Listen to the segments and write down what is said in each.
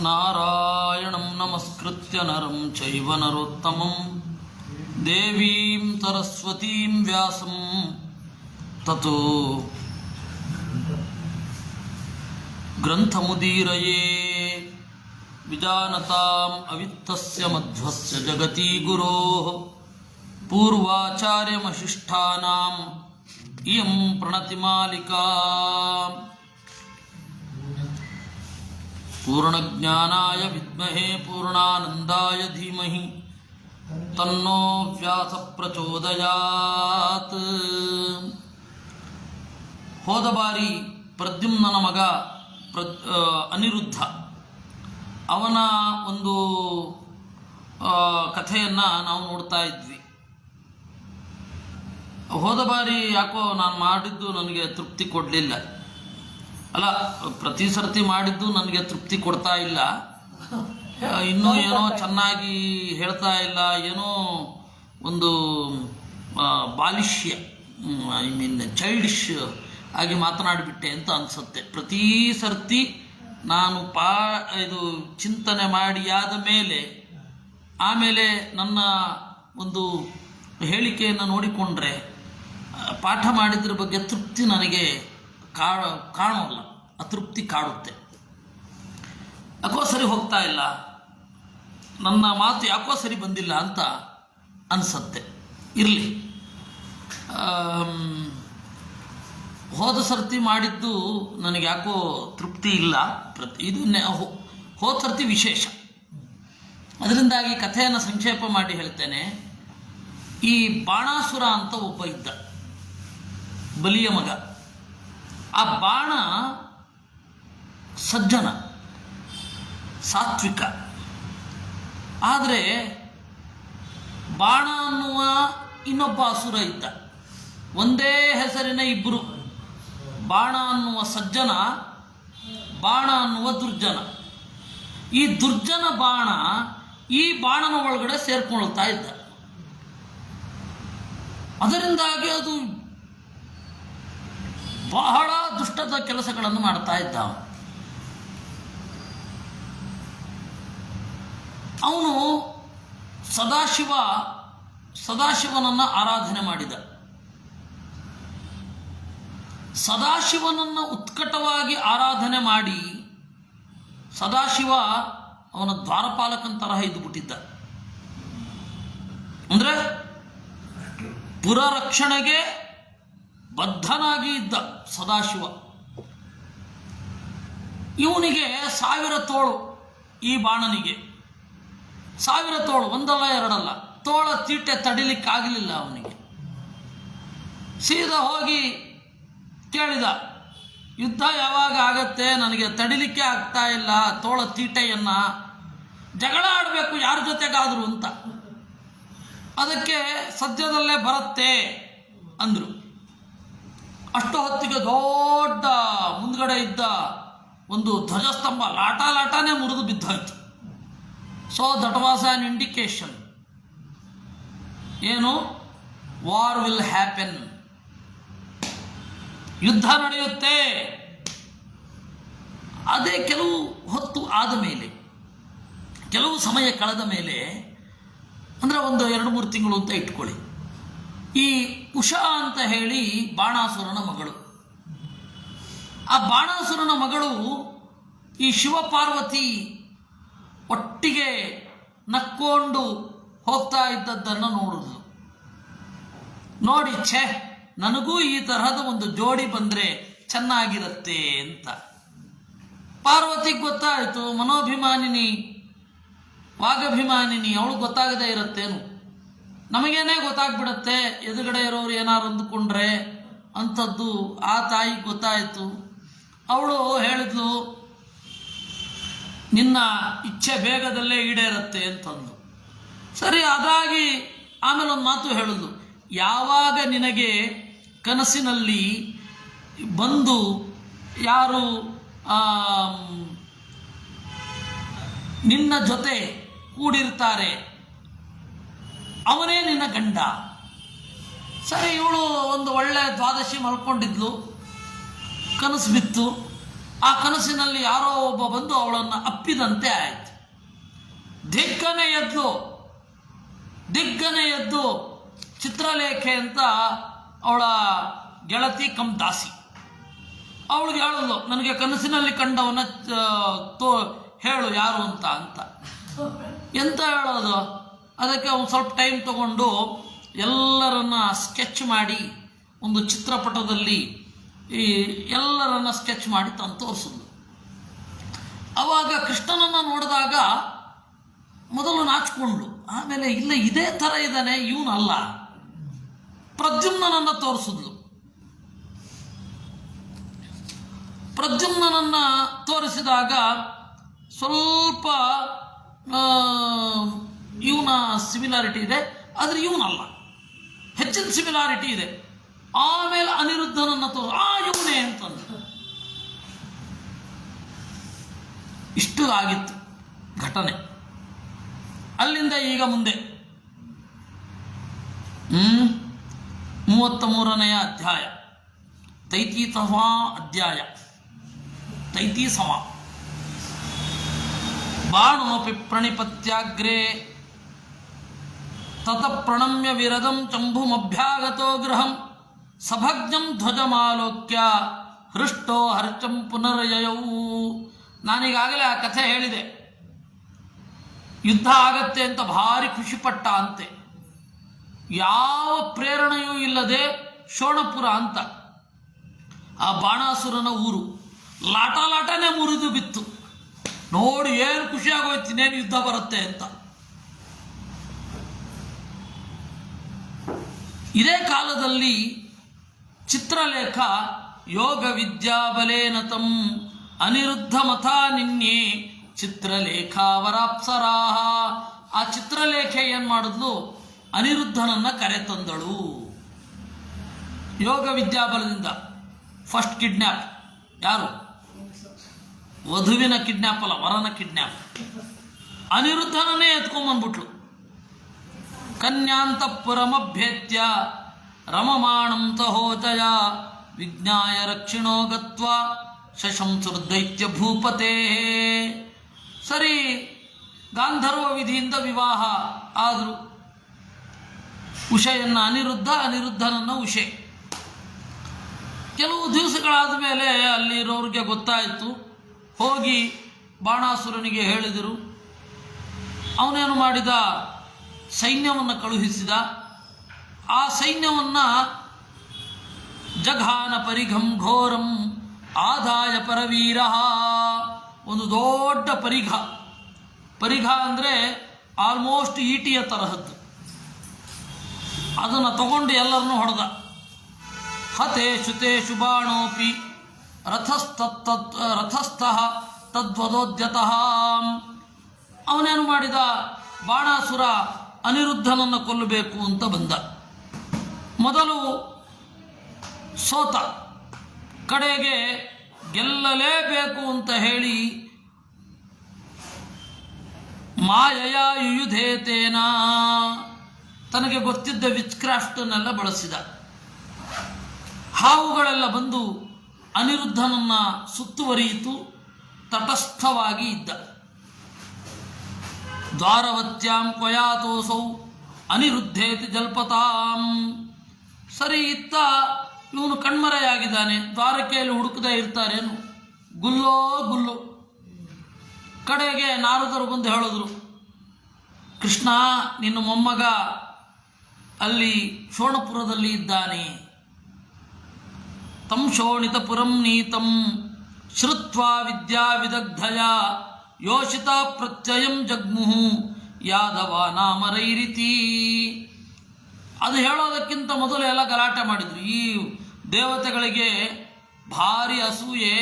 ನಾರಾಯಣಂ ನಮಸ್ಕೃತ್ಯ ನರಂ ಚೈವ ನರೋತ್ತಮಂ ದೇವೀಂ ಸರಸ್ವತೀಂ ವ್ಯಾಸಂ ತತೋ ಗ್ರಂಥಮುದೀರಯೇ ವಿಜಾನತಾಂ ಅವಿತ್ತಸ್ಯ ಮಧ್ವಸ್ಯ ಜಗತಿ ಗುರೋಃ ಪೂರ್ವಾಚಾರ್ಯಮಶಿಷ್ಟಾನಾಂ ಇಯಂ ಪ್ರಣತಿಮಾಲಿಕಾ ಪೂರ್ಣಜ್ಞಾನಾಯ ವಿದ್ಮಹೇ ಪೂರ್ಣಾನಂದಾಯ ಧೀಮಹಿ ತನ್ನೋ ವ್ಯಾಸ ಪ್ರಚೋದಯಾತ್. ಹೋದ ಬಾರಿ ಪ್ರದ್ಯುಮ್ನನ ಮಗ ಅನಿರುದ್ಧ ಅವನ ಒಂದು ಕಥೆಯನ್ನು ನಾವು ನೋಡ್ತಾ ಇದ್ವಿ. ಹೋದ ಬಾರಿ ಯಾಕೋ ನಾನು ಮಾಡಿದ್ದು ನನಗೆ ತೃಪ್ತಿ ಕೊಡಲಿಲ್ಲ. ಅಲ್ಲ, ಪ್ರತಿ ಸರ್ತಿ ಮಾಡಿದ್ದು ನನಗೆ ತೃಪ್ತಿ ಕೊಡ್ತಾ ಇಲ್ಲ. ಇನ್ನೂ ಏನೋ ಚೆನ್ನಾಗಿ ಹೇಳ್ತಾ ಇಲ್ಲ, ಏನೋ ಒಂದು ಬಾಲಿಷ್ಯ, ಐ ಮೀನ್ ಚೈಲ್ಡಿಶ್ ಆಗಿ ಮಾತನಾಡಿಬಿಟ್ಟೆ ಅಂತ ಅನಿಸುತ್ತೆ. ಪ್ರತಿ ಸರ್ತಿ ನಾನು ಇದು ಚಿಂತನೆ ಮಾಡಿ ಆದ ಮೇಲೆ ಆಮೇಲೆ ನನ್ನ ಒಂದು ಹೇಳಿಕೆಯನ್ನು ನೋಡಿಕೊಂಡ್ರೆ ಪಾಠ ಮಾಡಿದ್ರ ಬಗ್ಗೆ ತೃಪ್ತಿ ನನಗೆ ಕಾಣೋಲ್ಲ, ಅತೃಪ್ತಿ ಕಾಡುತ್ತೆ. ಯಾಕೋ ಸರಿ ಹೋಗ್ತಾ ಇಲ್ಲ, ನನ್ನ ಮಾತು ಯಾಕೋ ಸರಿ ಬಂದಿಲ್ಲ ಅಂತ ಅನಿಸತ್ತೆ. ಇರಲಿ, ಹೋದ ಸರ್ತಿ ಮಾಡಿದ್ದು ನನಗೆ ಯಾಕೋ ತೃಪ್ತಿ ಇಲ್ಲ. ಇದು ಹೋದ ಸರ್ತಿ ವಿಶೇಷ. ಅದರಿಂದಾಗಿ ಕಥೆಯನ್ನು ಸಂಕ್ಷೇಪ ಮಾಡಿ ಹೇಳ್ತೇನೆ. ಈ ಬಾಣಾಸುರ ಅಂತ ಒಬ್ಬ ಇದ್ದ, ಬಲಿಯ ಮಗ. ಆ ಬಾಣ ಸಜ್ಜನ, ಸಾತ್ವಿಕ. ಆದರೆ ಬಾಣ ಅನ್ನುವ ಇನ್ನೊಬ್ಬ ಅಸುರ ಇದ್ದ. ಒಂದೇ ಹೆಸರಿನ ಇಬ್ಬರು, ಬಾಣ ಅನ್ನುವ ಸಜ್ಜನ, ಬಾಣ ಅನ್ನುವ ದುರ್ಜನ. ಈ ದುರ್ಜನ ಬಾಣ ಈ ಬಾಣನ ಒಳಗಡೆ ಸೇರ್ಕೊಳ್ತಾ ಇದ್ದ. ಅದರಿಂದಾಗಿ ಅದು ಬಹಳ ದುಷ್ಟದ ಕೆಲಸಗಳನ್ನು ಮಾಡ್ತಾ ಇದ್ದ. ಅವನು ಸದಾಶಿವನನ್ನು ಆರಾಧನೆ ಮಾಡಿದ. ಸದಾಶಿವನನ್ನು ಉತ್ಕಟವಾಗಿ ಆರಾಧನೆ ಮಾಡಿ ಸದಾಶಿವ ಅವನ ದ್ವಾರಪಾಲಕನ ತರಹ ಇದ್ದುಬಿಟ್ಟಿದ್ದ. ಅಂದರೆ ಪುರರಕ್ಷಣೆಗೆ ಬದ್ಧನಾಗಿ ಇದ್ದ ಸದಾಶಿವ. ಇವನಿಗೆ 1000 ತೋಳು, ಈ ಬಾಣನಿಗೆ 1000 ತೋಳು, ಒಂದಲ್ಲ ಎರಡಲ್ಲ. ತೋಳ ತೀಟೆ ತಡಿಲಿಕ್ಕಾಗಲಿಲ್ಲ ಅವನಿಗೆ. ಸೀದಾ ಹೋಗಿ ಕೇಳಿದ, ಯುದ್ಧ ಯಾವಾಗ ಆಗತ್ತೆ, ನನಗೆ ತಡಿಲಿಕ್ಕೆ ಆಗ್ತಾ ಇಲ್ಲ ತೋಳ ತೀಟೆಯನ್ನು, ಜಗಳ ಆಡಬೇಕು ಯಾರ ಜೊತೆಗಾದ್ರು ಅಂತ. ಅದಕ್ಕೆ ಸದ್ಯದಲ್ಲೇ ಬರುತ್ತೆ ಅಂದರು. ಅಷ್ಟು ಹೊತ್ತಿಗೆ ದೊಡ್ಡ ಮುಂದ್ಗಡೆ ಇದ್ದ ಒಂದು ಧ್ವಜಸ್ತಂಭ ಲಾಟಾನೇ ಮುರಿದು ಬಿದ್ದೋಯ್ತು. So that was an indication. ಏನು? ವಾರ್ ವಿಲ್ ಹ್ಯಾಪನ್, ಯುದ್ಧ ನಡೆಯುತ್ತೆ. ಅದೇ ಕೆಲವು ಹೊತ್ತು ಆದ ಮೇಲೆ, ಕೆಲವು ಸಮಯ ಕಳೆದ ಮೇಲೆ, ಅಂದರೆ ಒಂದು 2-3 ತಿಂಗಳು ಅಂತ ಇಟ್ಕೊಳ್ಳಿ. ಈ ಉಷಾ ಅಂತ ಹೇಳಿ ಬಾಣಾಸುರನ ಮಗಳು. ಆ ಬಾಣಾಸುರನ ಮಗಳು ಈ ಶಿವಪಾರ್ವತಿ ಒಟ್ಟಿಗೆ ನಕ್ಕೊಂಡು ಹೋಗ್ತಾ ಇದ್ದದ್ದನ್ನು ನೋಡಿದ್ಲು. ನೋಡಿ, ಛೇ, ನನಗೂ ಈ ತರಹದ ಒಂದು ಜೋಡಿ ಬಂದರೆ ಚೆನ್ನಾಗಿರುತ್ತೆ ಅಂತ. ಪಾರ್ವತಿಗೆ ಗೊತ್ತಾಯಿತು, ಮನೋಭಿಮಾನಿನಿ, ವಾಗಭಿಮಾನಿನಿ, ಅವಳು ಗೊತ್ತಾಗದೇ ಇರುತ್ತೇನು, ನಮಗೇನೇ ಗೊತ್ತಾಗ್ಬಿಡತ್ತೆ ಎದುರುಗಡೆ ಇರೋರು ಏನಾರು ಅಂದುಕೊಂಡ್ರೆ ಅಂಥದ್ದು. ಆ ತಾಯಿಗೆ ಗೊತ್ತಾಯಿತು. ಅವಳು ಹೇಳಿದ್ಲು, ನಿನ್ನ ಇಚ್ಛೆ ಬೇಗದಲ್ಲೇ ಈಡೇರುತ್ತೆ ಅಂತಂದು. ಸರಿ, ಅದಾಗಿ ಆಮೇಲೆ ಒಂದು ಮಾತು ಹೇಳಿದ್ಲು, ಯಾವಾಗ ನಿನಗೆ ಕನಸಿನಲ್ಲಿ ಬಂದು ಯಾರು ನಿನ್ನ ಜೊತೆ ಕೂಡಿರ್ತಾರೆ ಅವನೇ ನಿನ್ನ ಗಂಡ. ಸರಿ, ಇವಳು ಒಂದು ಒಳ್ಳೆ ದ್ವಾದಶಿ ಮಲ್ಕೊಂಡಿದ್ಲು, ಕನಸು ಬಿತ್ತು. ಆ ಕನಸಿನಲ್ಲಿ ಯಾರೋ ಒಬ್ಬ ಬಂದು ಅವಳನ್ನು ಅಪ್ಪಿದಂತೆ ಆಯಿತು. ದಿಗ್ಗನೆ ಎದ್ದು ಚಿತ್ರಲೇಖೆ ಅಂತ ಅವಳ ಗೆಳತಿ ಕಮ್ ದಾಸಿ ಅವಳಿಗೆ ಹೇಳಲು, ನನಗೆ ಕನಸಿನಲ್ಲಿ ಕಂಡವನ ಹೇಳು ಯಾರು ಅಂತ ಎಂತ ಹೇಳೋದು. ಅದಕ್ಕೆ ಒಂದು ಸ್ವಲ್ಪ ಟೈಮ್ ತಗೊಂಡು ಎಲ್ಲರನ್ನ ಸ್ಕೆಚ್ ಮಾಡಿ ಒಂದು ಚಿತ್ರಪಟದಲ್ಲಿ ಎಲ್ಲರನ್ನ ಸ್ಕೆಚ್ ಮಾಡಿ ತಂದು ತೋರಿಸಿದ್ಲು. ಆವಾಗ ಕೃಷ್ಣನನ್ನು ನೋಡಿದಾಗ ಮೊದಲು ನಾಚಿಕೊಂಡ್ಳು, ಆಮೇಲೆ ಇಲ್ಲ ಇದೇ ಥರ ಇದ್ದಾನೆ ಇವನಲ್ಲ, ಪ್ರದ್ಯುಮ್ನನನ್ನು ತೋರಿಸಿದ್ಲು. ಪ್ರದ್ಯುಮ್ನನನ್ನು ತೋರಿಸಿದಾಗ ಸ್ವಲ್ಪ ಇವನ ಸಿಮಿಲಾರಿಟಿ ಇದೆ, ಆದರೆ ಇವನಲ್ಲ, ಹೆಚ್ಚಿನ ಸಿಮಿಲಾರಿಟಿ ಇದೆ. ಆಮೇಲೆ ಅನಿರುದ್ಧನನ್ನು ಇವನೇ ಅಂತಂದು ಇಷ್ಟು ಆಗಿತ್ತು ಘಟನೆ. ಅಲ್ಲಿಂದ ಈಗ ಮುಂದೆ 33ನೆಯ ಅಧ್ಯಾಯ, ತೈತೀಸಮ ಅಧ್ಯಾಯ. ತೈತೀಸಮ ಬಾಣೋಪಿ ಪ್ರಣಿಪತ್ಯಾಗ್ರೇ ತತ ಪ್ರಣಮ್ಯ ವಿರದಂ ಚಂಭುಮಭ್ಯಾಗತೋ ಗೃಹಂ ಸಭಗ್ನಂ ಧ್ವಜಮಾಲೋಕ್ಯ ಹೃಷ್ಟೋ ಹರ್ಚಂ ಪುನರ್ಯಯವು. ನಾನೀಗಾಗಲೇ ಆ ಕಥೆ ಹೇಳಿದೆ. ಯುದ್ಧ ಆಗತ್ತೆ ಅಂತ ಭಾರಿ ಖುಷಿಪಟ್ಟ ಅಂತೆ. ಯಾವ ಪ್ರೇರಣೆಯೂ ಇಲ್ಲದೆ ಶೋಣಪುರ ಅಂತ ಆ ಬಾಣಾಸುರನ ಊರು ಲಾಟನೇ ಮುರಿದು ಬಿತ್ತು. ನೋಡಿ ಏನು ಖುಷಿ ಆಗೋಯ್ತು, ಇನ್ನೇನು ಯುದ್ಧ ಬರುತ್ತೆ ಅಂತ. ಇದೇ ಕಾಲದಲ್ಲಿ ಚಿತ್ರಲೇಖ ಯೋಗ ವಿದ್ಯಾಬಲೇನ ತಂ ಅನಿರುದ್ಧ ಮಥಾ ನಿನ್ನೆ ಚಿತ್ರಲೇಖಾವರಾಪ್ಸರಾಹ. ಆ ಚಿತ್ರಲೇಖೆ ಏನು ಮಾಡಿದ್ಲು, ಅನಿರುದ್ಧನನ್ನ ಕರೆತಂದಳು ಯೋಗ ವಿದ್ಯಾಬಲದಿಂದ. ಫಸ್ಟ್ ಕಿಡ್ನ್ಯಾಪ್ ಯಾರು? ವಧುವಿನ ಕಿಡ್ನ್ಯಾಪ್ ಅಲ್ಲ, ವರನ ಕಿಡ್ನ್ಯಾಪ್. ಅನಿರುದ್ಧನನ್ನೇ ಎತ್ಕೊಂಡ್ಬಂದ್ಬಿಟ್ಲು. ಕನ್ಯಾಂತಃಪುರಮಭ್ಯೇತ್ಯ ರಮಮಾಣಂ ಸಹೋಜಯ ವಿಜ್ಞಾಯ ರಕ್ಷಿಣೋ ಗತ್ವಾ ಶಶಂಸುರ್ದೈತ್ಯ ಭೂಪತೆ. ಸರಿ, ಗಾಂಧರ್ವ ವಿಧಿಯಿಂದ ವಿವಾಹ ಆದರು. ಉಷೆಯನ್ನು ಅನಿರುದ್ಧನನ್ನು ಉಷೆ. ಕೆಲವು ದಿವಸಗಳಾದ ಮೇಲೆ ಅಲ್ಲಿರೋರಿಗೆ ಗೊತ್ತಾಯಿತು. ಹೋಗಿ ಬಾಣಾಸುರನಿಗೆ ಹೇಳಿದರು. ಅವನೇನು ಮಾಡಿದ, ಸೈನ್ಯವನ್ನು ಕಳುಹಿಸಿದ. ಆ ಸೈನ್ಯವನ್ನು ಜಘಾನ ಪರಿಘಂ ಘೋರಂ ಆದಾಯ ಪರವೀರ. ಒಂದು ದೊಡ್ಡ ಪರಿಘ ಅಂದರೆ ಆಲ್ಮೋಸ್ಟ್ ಈಟಿಯ ತರಹದ್ದು. ಅದನ್ನು ತಗೊಂಡು ಎಲ್ಲರನ್ನೂ ಹೊಡೆದ. ಹತೇಷು ತೇಷು ಬಾಣೋಪಿ ರಥಸ್ಥಃ ತದ್ವದೋದ್ಯತಃ. ಅವನೇನು ಮಾಡಿದ, ಬಾಣಾಸುರ ಅನಿರುದ್ಧನನ್ನು ಕೊಲ್ಲಬೇಕು ಅಂತ ಬಂದ. ಮೊದಲು ಸೋತ, ಕಡೆಗೆ ಗೆಲ್ಲಲೇಬೇಕು ಅಂತ ಹೇಳಿ ಮಾಯಯ ಯುಯುಧೇತೇನ ತನಗೆ ಗೊತ್ತಿದ್ದ ವಿಚ್ಕ್ರಾಫ್ಟನ್ನೆಲ್ಲ ಬಳಸಿದ. ಹಾವುಗಳೆಲ್ಲ ಬಂದು ಅನಿರುದ್ಧನನ್ನ ಸುತ್ತುವರಿಯಿತು. ತಟಸ್ಥವಾಗಿ ಇದ್ದ. ದ್ವಾರವತ್ಯಾಂ ಕ್ವಯಾತೋಸೌ ಅನಿರುದ್ಧೇತಿ ಜಲ್ಪತಾಂ. ಸರಿ, ಇತ್ತ ಇವನು ಕಣ್ಮರೆಯಾಗಿದ್ದಾನೆ. ದ್ವಾರಕೆಯಲ್ಲಿ ಹುಡುಕದೇ ಇರ್ತಾರೇನು? ಗುಲ್ಲು. ಕಡೆಗೆ ನಾರದರು ಬಂದು ಹೇಳಿದ್ರು, ಕೃಷ್ಣ ನಿನ್ನ ಮೊಮ್ಮಗ ಅಲ್ಲಿ ಶೋಣಪುರದಲ್ಲಿ ಇದ್ದಾನೆ. ತಂ ಶೋಣಿತಪುರಂ ನೀತಂ ಶ್ರುತ್ವಾ ವಿದ್ಯಾ ವಿದಗ್ಧಯ ಯೋಷಿತ ಪ್ರತ್ಯಯಂ ಜಗ್ಮುಹು ಯಾದವ ನಾಮರೈರಿತಿ. ಅದು ಹೇಳೋದಕ್ಕಿಂತ ಮೊದಲು ಎಲ್ಲ ಗಲಾಟೆ ಮಾಡಿದ್ರು. ಈ ದೇವತೆಗಳಿಗೆ ಭಾರಿ ಅಸೂಯೆ,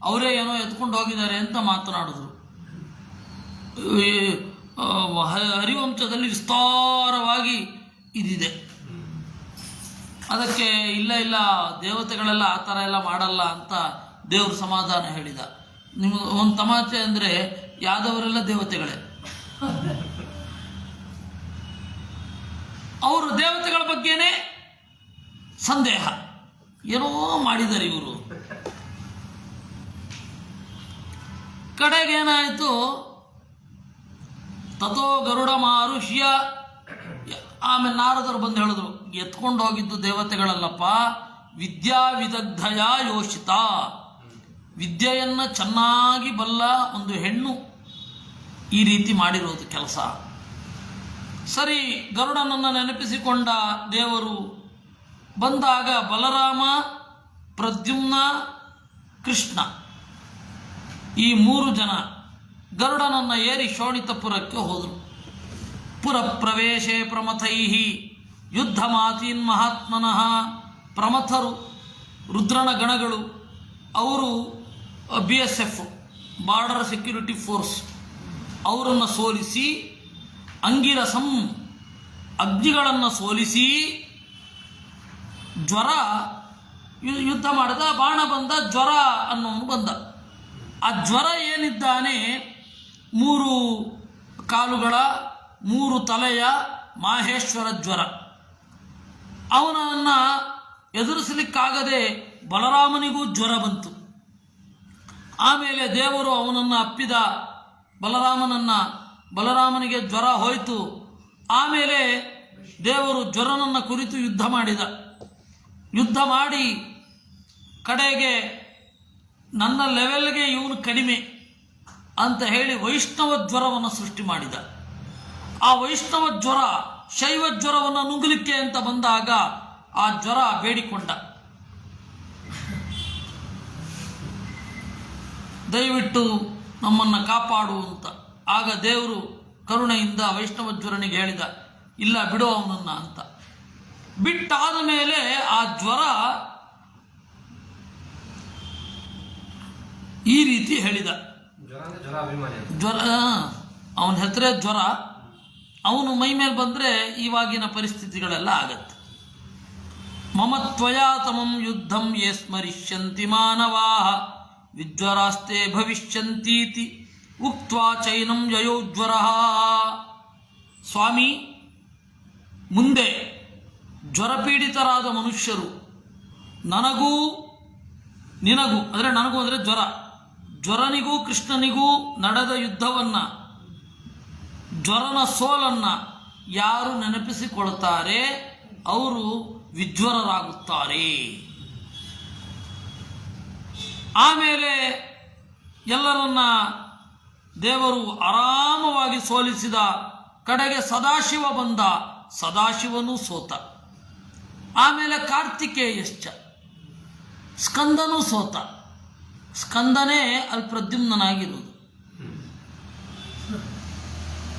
ಅವರೇ ಏನೋ ಎತ್ಕೊಂಡು ಹೋಗಿದ್ದಾರೆ ಅಂತ ಮಾತನಾಡಿದ್ರು. ಹರಿವಂಶದಲ್ಲಿ ವಿಸ್ತಾರವಾಗಿ ಇದಿದೆ. ಅದಕ್ಕೆ ಇಲ್ಲ ದೇವತೆಗಳೆಲ್ಲ ಆ ಥರ ಎಲ್ಲ ಮಾಡಲ್ಲ ಅಂತ ದೇವರು ಸಮಾಧಾನ ಹೇಳಿದ. ನಿಮಗೆ ಒಂದು ತಮಾಷೆ ಅಂದರೆ, ಯಾದವರೆಲ್ಲ ದೇವತೆಗಳೇ. ಅವರು ದೇವತೆಗಳ ಬಗ್ಗೆನೇ ಸಂದೇಹ, ಏನೋ ಮಾಡಿದ್ದಾರೆ ಇವರು. ಕಡೆಗೇನಾಯಿತು, ತಥೋ ಗರುಡ ಮಾರುಷ್ಯ. ಆಮೇಲೆ ನಾರದರು ಬಂದು ಹೇಳಿದ್ರು, ಎತ್ಕೊಂಡು ಹೋಗಿದ್ದು ದೇವತೆಗಳಲ್ಲಪ್ಪ, ವಿದ್ಯಾ ವಿದಗ್ಧಯ ಯೋಷಿತ, ವಿದ್ಯೆಯನ್ನು ಚೆನ್ನಾಗಿ ಬಲ್ಲ ಒಂದು ಹೆಣ್ಣು ಈ ರೀತಿ ಮಾಡಿರೋದು ಕೆಲಸ. ಸರಿ, ಗರುಡನನ್ನು ನೆನಪಿಸಿಕೊಂಡ ದೇವರು ಬಂದಾಗ ಬಲರಾಮ, ಪ್ರದ್ಯುಮ್ನ, ಕೃಷ್ಣ ಈ 3 ಜನ ಗರುಡನನ್ನು ಏರಿ ಶೋಣಿತಪುರಕ್ಕೆ ಹೋದರು. ಪುರ ಪ್ರವೇಶೆ ಪ್ರಮಥೈ ಯುದ್ಧ ಮಾತೀನ್ ಮಹಾತ್ಮನಃ. ಪ್ರಮಥರು ರುದ್ರನ ಗಣಗಳು, ಅವರು BSF ಬಾರ್ಡರ್ ಸೆಕ್ಯೂರಿಟಿ ಫೋರ್ಸ್, ಅವರನ್ನು ಸೋಲಿಸಿ ಅಂಗಿರಸಂ ಅಗ್ನಿಗಳನ್ನು ಸೋಲಿಸಿ ಜ್ವರ ಯುದ್ಧ ಮಾಡಿದ. ಬಾಣ ಬಂದ, ಜ್ವರ ಅನ್ನೋನು ಬಂದ. ಆ ಜ್ವರ ಏನಿದ್ದಾನೆ 3 ಕಾಲುಗಳ 3 ತಲೆಯ ಮಾಹೇಶ್ವರ ಜ್ವರ. ಅವನನ್ನು ಎದುರಿಸಲಿಕ್ಕಾಗದೆ ಬಲರಾಮನಿಗೂ ಜ್ವರ ಬಂತು. ಆಮೇಲೆ ದೇವರು ಅವನನ್ನು ಅಪ್ಪಿದ, ಬಲರಾಮನಿಗೆ ಜ್ವರ ಹೋಯಿತು. ಆಮೇಲೆ ದೇವರು ಜ್ವರನನ್ನು ಕುರಿತು ಯುದ್ಧ ಮಾಡಿದ. ಯುದ್ಧ ಮಾಡಿ ಕಡೆಗೆ ನನ್ನ ಲೆವೆಲ್ಗೆ ಇವನು ಕಡಿಮೆ ಅಂತ ಹೇಳಿ ವೈಷ್ಣವ ಜ್ವರವನ್ನು ಸೃಷ್ಟಿ ಮಾಡಿದ. ಆ ವೈಷ್ಣವ ಜ್ವರ ಶೈವ ಜ್ವರವನ್ನು ನುಂಗಲಿಕ್ಕೆ ಅಂತ ಬಂದಾಗ ಆ ಜ್ವರ ಬೇಡಿಕೊಂಡ, ದಯವಿಟ್ಟು ನಮ್ಮನ್ನು ಕಾಪಾಡು ಅಂತ. ಆಗ ದೇವರು ಕರುಣೆಯಿಂದ ವೈಷ್ಣವ ಜ್ವರನಿಗೆ ಹೇಳಿದ, ಇಲ್ಲ ಬಿಡು ಅವನನ್ನ ಅಂತ. ಬಿಟ್ಟಾದ ಮೇಲೆ ಆ ಜ್ವರ ಈ ರೀತಿ ಹೇಳಿದ, ಜ್ವರ ಅವನ ಹೆಸರೇ ಜ್ವರ. ಅವನು ಮೈ ಮೇಲೆ ಬಂದರೆ ಇವಾಗಿನ ಪರಿಸ್ಥಿತಿಗಳೆಲ್ಲ ಆಗತ್ತೆ. ಮಮ ತ್ವಯಾ ತಮಂ ಯುದ್ಧಂ ಯೇ ಸ್ಮರಿಷ್ಯಂತಿ ಮಾನವಾಃ ವಿಜ್ವರಾಸ್ತೆ ಭವಿಷ್ಯಂತೀತಿ ಉಕ್ತ್ವಾ ಚೈನಂ ಯಯೋಜ್ವರಃ. ಸ್ವಾಮಿ, ಮುಂದೆ ಜ್ವರಪೀಡಿತರಾದ ಮನುಷ್ಯರು ನನಗೂ ನಿನಗೂ, ಅಂದರೆ ನನಗೂ ಅಂದರೆ ಜ್ವರನಿಗೂ ಕೃಷ್ಣನಿಗೂ ನಡೆದ ಯುದ್ಧವನ್ನು, ಜ್ವರನ ಸೋಲನ್ನು ಯಾರು ನೆನಪಿಸಿಕೊಳ್ತಾರೆ ಅವರು ವಿಜ್ವರರಾಗುತ್ತಾರೆ. ಆಮೇಲೆ ಎಲ್ಲರನ್ನ ದೇವರು ಆರಾಮವಾಗಿ ಸೋಲಿಸಿದ. ಕಡೆಗೆ ಸದಾಶಿವ ಬಂದ, ಸದಾಶಿವನೂ ಸೋತ. ಆಮೇಲೆ ಕಾರ್ತಿಕೇಯಶ್ಚ, ಸ್ಕಂದನೂ ಸೋತ. ಸ್ಕಂದನೇ ಅಲ್ಲಿ ಪ್ರದ್ಯುಮ್ನಾಗಿರುವುದು.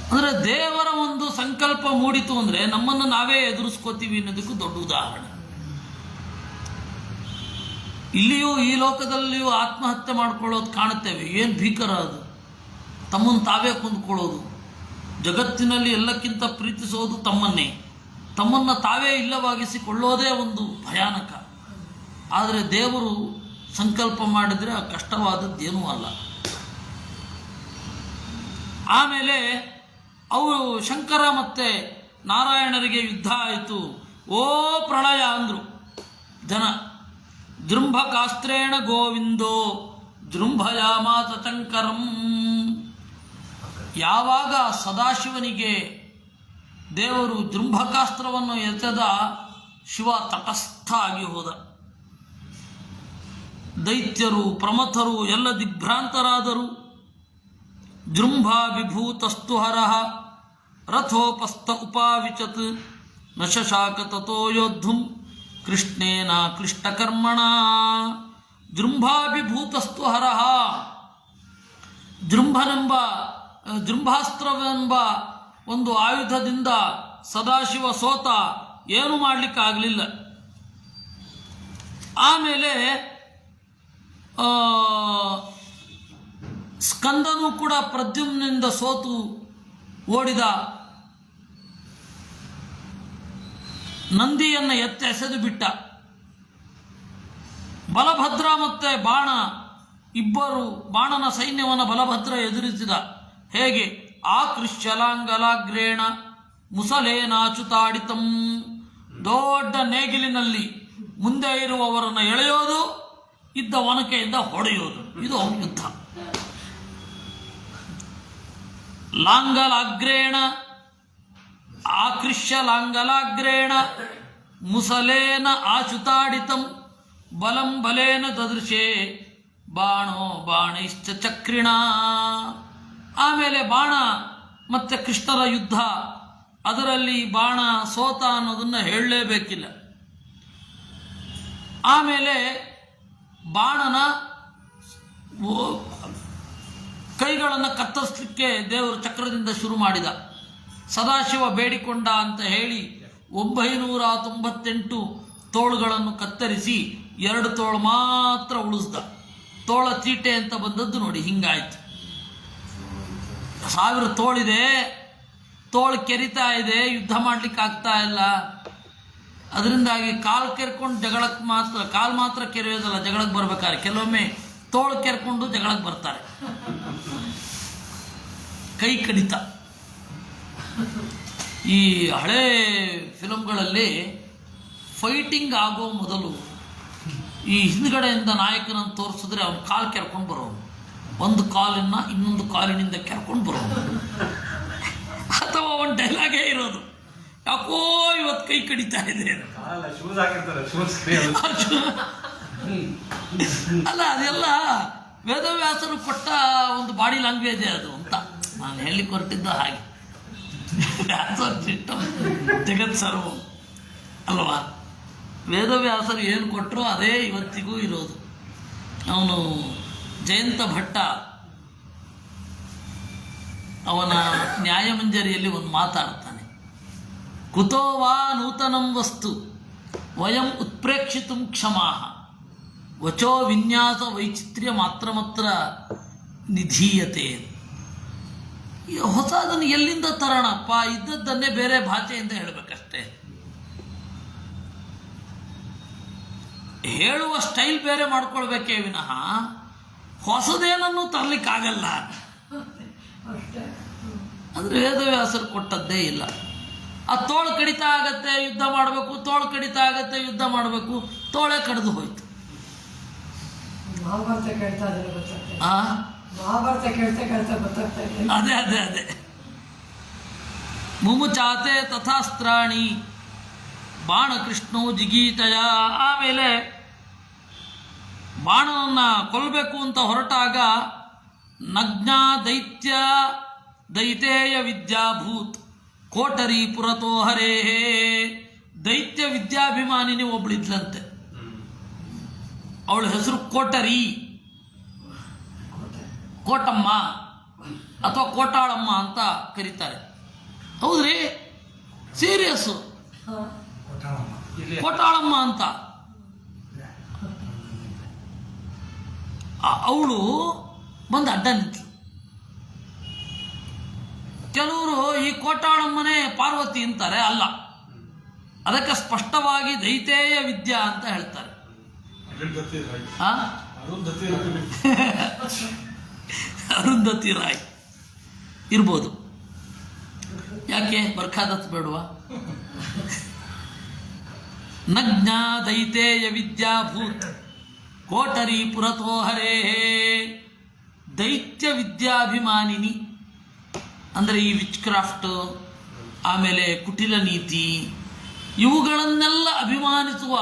ಅಂದರೆ ದೇವರ ಒಂದು ಸಂಕಲ್ಪ ಮೂಡಿತು ಅಂದರೆ ನಮ್ಮನ್ನು ನಾವೇ ಎದುರಿಸ್ಕೋತೀವಿ ಅನ್ನೋದಕ್ಕೂ ದೊಡ್ಡ ಉದಾಹರಣೆ. ಇಲ್ಲಿಯೂ ಈ ಲೋಕದಲ್ಲಿಯೂ ಆತ್ಮಹತ್ಯೆ ಮಾಡ್ಕೊಳ್ಳೋದು ಕಾಣುತ್ತೇವೆ. ಏನು ಭೀಕರ ಅದು! ತಮ್ಮನ್ನು ತಾವೇ ಕೊಂದುಕೊಳ್ಳೋದು. ಜಗತ್ತಿನಲ್ಲಿ ಎಲ್ಲಕ್ಕಿಂತ ಪ್ರೀತಿಸೋದು ತಮ್ಮನ್ನೇ, ತಮ್ಮನ್ನು ತಾವೇ ಇಲ್ಲವಾಗಿಸಿಕೊಳ್ಳೋದೇ ಒಂದು ಭಯಾನಕ. ಆದರೆ ದೇವರು ಸಂಕಲ್ಪ ಮಾಡಿದರೆ ಆ ಕಷ್ಟವಾದದ್ದೇನೂ ಅಲ್ಲ. ಆಮೇಲೆ ಅವರು ಶಂಕರ ಮತ್ತು ನಾರಾಯಣರಿಗೆ ಯುದ್ಧ ಆಯಿತು. ಓ ಪ್ರಳಯ ಅಂದರು ಜನ. ಜೃಂಭಕಾಸ್ತ್ರೇಣ ಗೋವಿಂದೋ ಜೃಂಭಯಾಮಾತ ಶಂಕರಂ. ಯಾವಾಗ ಸದಾಶಿವನಿಗೆ ದೇವರು ಜೃಂಭಕಾಸ್ತ್ರವನ್ನು ಎಸೆದ, ಶಿವ ತಟಸ್ಥ ಆಗಿ ಹೋದ. ದೈತ್ಯರು ಪ್ರಮಥರು ಎಲ್ಲ ದಿಗ್ಭ್ರಾಂತರಾದರು. ಜೃಂಭ ವಿಭೂತಸ್ತು ಹರಃ ರಥೋಪಸ್ಥ ಉಪಾವಿಚತ್ ನ ಶಶಾಕ ತಥೋ ಯೋದ್ಧುಂ ಕೃಷ್ಣೇನ ಕ್ಲಿಷ್ಟಕರ್ಮಣ. ಜೃಂಭಾಭಿಭೂತಸ್ತು ಹರಃ, ಜೃಂಭಾಸ್ತ್ರವೆಂಬ ಒಂದು ಆಯುಧದಿಂದ ಸದಾಶಿವ ಸೋತ, ಏನು ಮಾಡಲಿಕ್ಕಾಗಲಿಲ್ಲ. ಆಮೇಲೆ ಸ್ಕಂದನೂ ಕೂಡ ಪ್ರದ್ಯುಮ್ನಿಂದ ಸೋತು ಓಡಿದ. ನಂದಿಯನ್ನು ಎಸೆದು ಬಿಟ್ಟ. ಬಲಭದ್ರ ಮತ್ತು ಬಾಣ ಇಬ್ಬರು ಬಾಣನ ಸೈನ್ಯವನ್ನು ಬಲಭದ್ರ ಎದುರಿಸಿದ. ಹೇಗೆ? ಆಕೃಶ್ಯಲಾಂಗಲಾಗ್ರೇಣ ಮುಸಲೇನಾಚುತಾಡಿತಂ. ದೊಡ್ಡ ನೇಗಿಲಿನಲ್ಲಿ ಮುಂದೆ ಇರುವವರನ್ನು ಎಳೆಯೋದು, ಇದ್ದ ಒನಕೆಯಿಂದ ಹೊಡೆಯೋದು. ಇದು ಯುದ್ಧ. ಲಾಂಗಲಾಗ್ರೇಣ ಆಕೃಷ್ಯ ಲಾಂಗಲಾಗ್ರೇಣ ಮುಸಲೇನ ಆಚುತಾಡಿತಂ ಬಲಂ ಬಲೇನ ದದೃಶೇ ಬಾಣೋ ಬಾಣೈಶ್ಚ ಚಕ್ರಿಣ. ಆಮೇಲೆ ಬಾಣ ಮತ್ತು ಕೃಷ್ಣರ ಯುದ್ಧ, ಅದರಲ್ಲಿ ಬಾಣ ಸೋತ ಅನ್ನೋದನ್ನು ಹೇಳಲೇಬೇಕಿಲ್ಲ. ಆಮೇಲೆ ಬಾಣನ ಕೈಗಳನ್ನು ಕತ್ತರಿಸಲಿಕ್ಕೆ ದೇವರು ಚಕ್ರದಿಂದ ಶುರು ಮಾಡಿದ. ಸದಾಶಿವ ಬೇಡಿಕೊಂಡ ಅಂತ ಹೇಳಿ 998 ತೋಳುಗಳನ್ನು ಕತ್ತರಿಸಿ 2 ತೋಳು ಮಾತ್ರ ಉಳಿಸ್ದ. ತೋಳ ತೀಟೆ ಅಂತ ಬಂದದ್ದು ನೋಡಿ, ಹಿಂಗಾಯ್ತು. 1000 ತೋಳಿದೆ, ತೋಳು ಕೆರಿತಾ ಇದೆ, ಯುದ್ಧ ಮಾಡ್ಲಿಕ್ಕೆ ಆಗ್ತಾ ಇಲ್ಲ. ಅದರಿಂದಾಗಿ ಕಾಲು ಕೆರ್ಕೊಂಡು ಜಗಳಕ್ಕೆ ಮಾತ್ರ, ಕಾಲು ಮಾತ್ರ ಕೆರೆಯೋದಲ್ಲ ಜಗಳಕ್ಕೆ ಬರ್ಬೇಕಾದ್ರೆ, ಕೆಲವೊಮ್ಮೆ ತೋಳು ಕೆರ್ಕೊಂಡು ಜಗಳಕ್ಕೆ ಬರ್ತಾರೆ. ಕೈ ಕಡಿತ. ಈ ಹಳೆ ಫಿಲಮ್ಗಳಲ್ಲಿ ಫೈಟಿಂಗ್ ಆಗೋ ಮೊದಲು ಈ ಹಿಂದ್ಗಡೆಯಿಂದ ನಾಯಕನನ್ನು ತೋರಿಸಿದ್ರೆ ಅವನು ಕಾಲು ಕೆರ್ಕೊಂಡು ಬರೋನು, ಒಂದು ಕಾಲನ್ನ ಇನ್ನೊಂದು ಕಾಲಿನಿಂದ ಕೆರ್ಕೊಂಡು ಬರೋನು. ಅಥವಾ ಅವನ ಡೈಲಾಗೇ ಇರೋದು, ಯಾಕೋ ಇವತ್ತು ಕೈ ಕಡಿತಾ ಇದೆ. ಅಲ್ಲ, ಅದೆಲ್ಲ ವೇದವ್ಯಾಸರು ಕೊಟ್ಟ ಒಂದು ಬಾಡಿ ಲ್ಯಾಂಗ್ವೇಜ್ ಅದು ಅಂತ ನಾನು ಹೇಳಲಿಕ್ಕೆ ಹೊರಟಿದ್ದ. ಹಾಗೆ ಜಗತ್ ಸರ್ವ ಅಲ್ವಾ, ವೇದವ್ಯಾಸರು ಏನು ಕೊಟ್ಟರೋ ಅದೇ ಇವತ್ತಿಗೂ ಇರೋದು. ಅವನು ಜಯಂತ ಭಟ್ಟ ಅವನ ನ್ಯಾಯಮಂಜರಿಯಲ್ಲಿ ಒಂದು ಮಾತಾಡ್ತಾನೆ, ಕುತೋ ವಾ ನೂತನಂ ವಸ್ತು ವಯಂ ಉತ್ಪ್ರೇಕ್ಷಿತುಂ ಕ್ಷಮಾಹ ವಚೋ ವಿನ್ಯಾಸ ವೈಚಿತ್ರ್ಯ ಮಾತ್ರ ನಿಧೀಯತೆ. ಹೊಸದನ್ನು ಎಲ್ಲಿಂದ ತರೋಣಪ್ಪ, ಇದ್ದದ್ದನ್ನೇ ಬೇರೆ ಭಾಷೆಯಿಂದ ಹೇಳಬೇಕಷ್ಟೇ. ಹೇಳುವ ಸ್ಟೈಲ್ ಬೇರೆ ಮಾಡ್ಕೊಳ್ಬೇಕೇ ವಿನಃ ಹೊಸದೇನನ್ನು ತರಲಿಕ್ಕಾಗಲ್ಲ. ಅಂದರೆ ವೇದವ್ಯಾಸರು ಕೊಟ್ಟದ್ದೇ ಇಲ್ಲ. ಆ ತೋಳು ಕಡಿತಾ ಆಗತ್ತೆ ಯುದ್ಧ ಮಾಡಬೇಕು, ತೋಳು ಕಡಿತಾ ಆಗತ್ತೆ ಯುದ್ಧ ಮಾಡಬೇಕು, ತೋಳೆ ಕಡಿದು ಹೋಯ್ತು. ಅದೇ ಅದೇ ಅದೇ ಮುಮುಚಾತೆ ತಥಾಸ್ತ್ರಾಣಿ ಬಾಣಕೃಷ್ಣೋ ಜಿಗೀತಯ. ಆಮೇಲೆ ಬಾಣವನ್ನು ಕೊಲ್ಲಬೇಕು ಅಂತ ಹೊರಟಾಗ ನಗ್ನಾ ದೈತೇಯ ವಿದ್ಯಾಭೂತ್ ಕೋಟರಿ ಪುರತೋ ಹರೇ. ದೈತ್ಯ ವಿದ್ಯಾಭಿಮಾನಿನಿ ಒಬ್ಬಳಿದ್ಲಂತೆ, ಅವಳ ಹೆಸರು ಕೋಟರಿ, ಕೋಟಮ್ಮ ಅಥವಾ ಕೋಟಾಳಮ್ಮ ಅಂತ ಕರೀತಾರೆ. ಹೌದ್ರಿ, ಸೀರಿಯಸ್ಸು, ಕೋಟಾಳಮ್ಮ ಅಂತ. ಅವಳು ಬಂದು ಅಡ್ಡ ನಿಂತಳು. ಕೆಲವರು ಈ ಕೋಟಾಳಮ್ಮನೇ ಪಾರ್ವತಿ ಅಂತಾರೆ, ಅಲ್ಲ, ಅದಕ್ಕೆ ಸ್ಪಷ್ಟವಾಗಿ ದೈತೇಯ ವಿದ್ಯಾ ಅಂತ ಹೇಳ್ತಾರೆ. ಅರುಂಧತಿ ರಾಯ್ ಇರ್ಬೋದು, ಯಾಕೆ ಬರ್ಖಾದತ್ ಬೇಡುವ. ನಗ್ನಾ ದೈತೇಯ ವಿದ್ಯಾಭೂತ್ ಕೋಟರಿ ಪುರತೋ ಹರೇ. ದೈತ್ಯ ವಿದ್ಯಾಭಿಮಾನಿನಿ ಅಂದರೆ ಈ ವಿಚ್ ಕ್ರಾಫ್ಟ್, ಆಮೇಲೆ ಕುಟಿಲ ನೀತಿ, ಇವುಗಳನ್ನೆಲ್ಲ ಅಭಿಮಾನಿಸುವ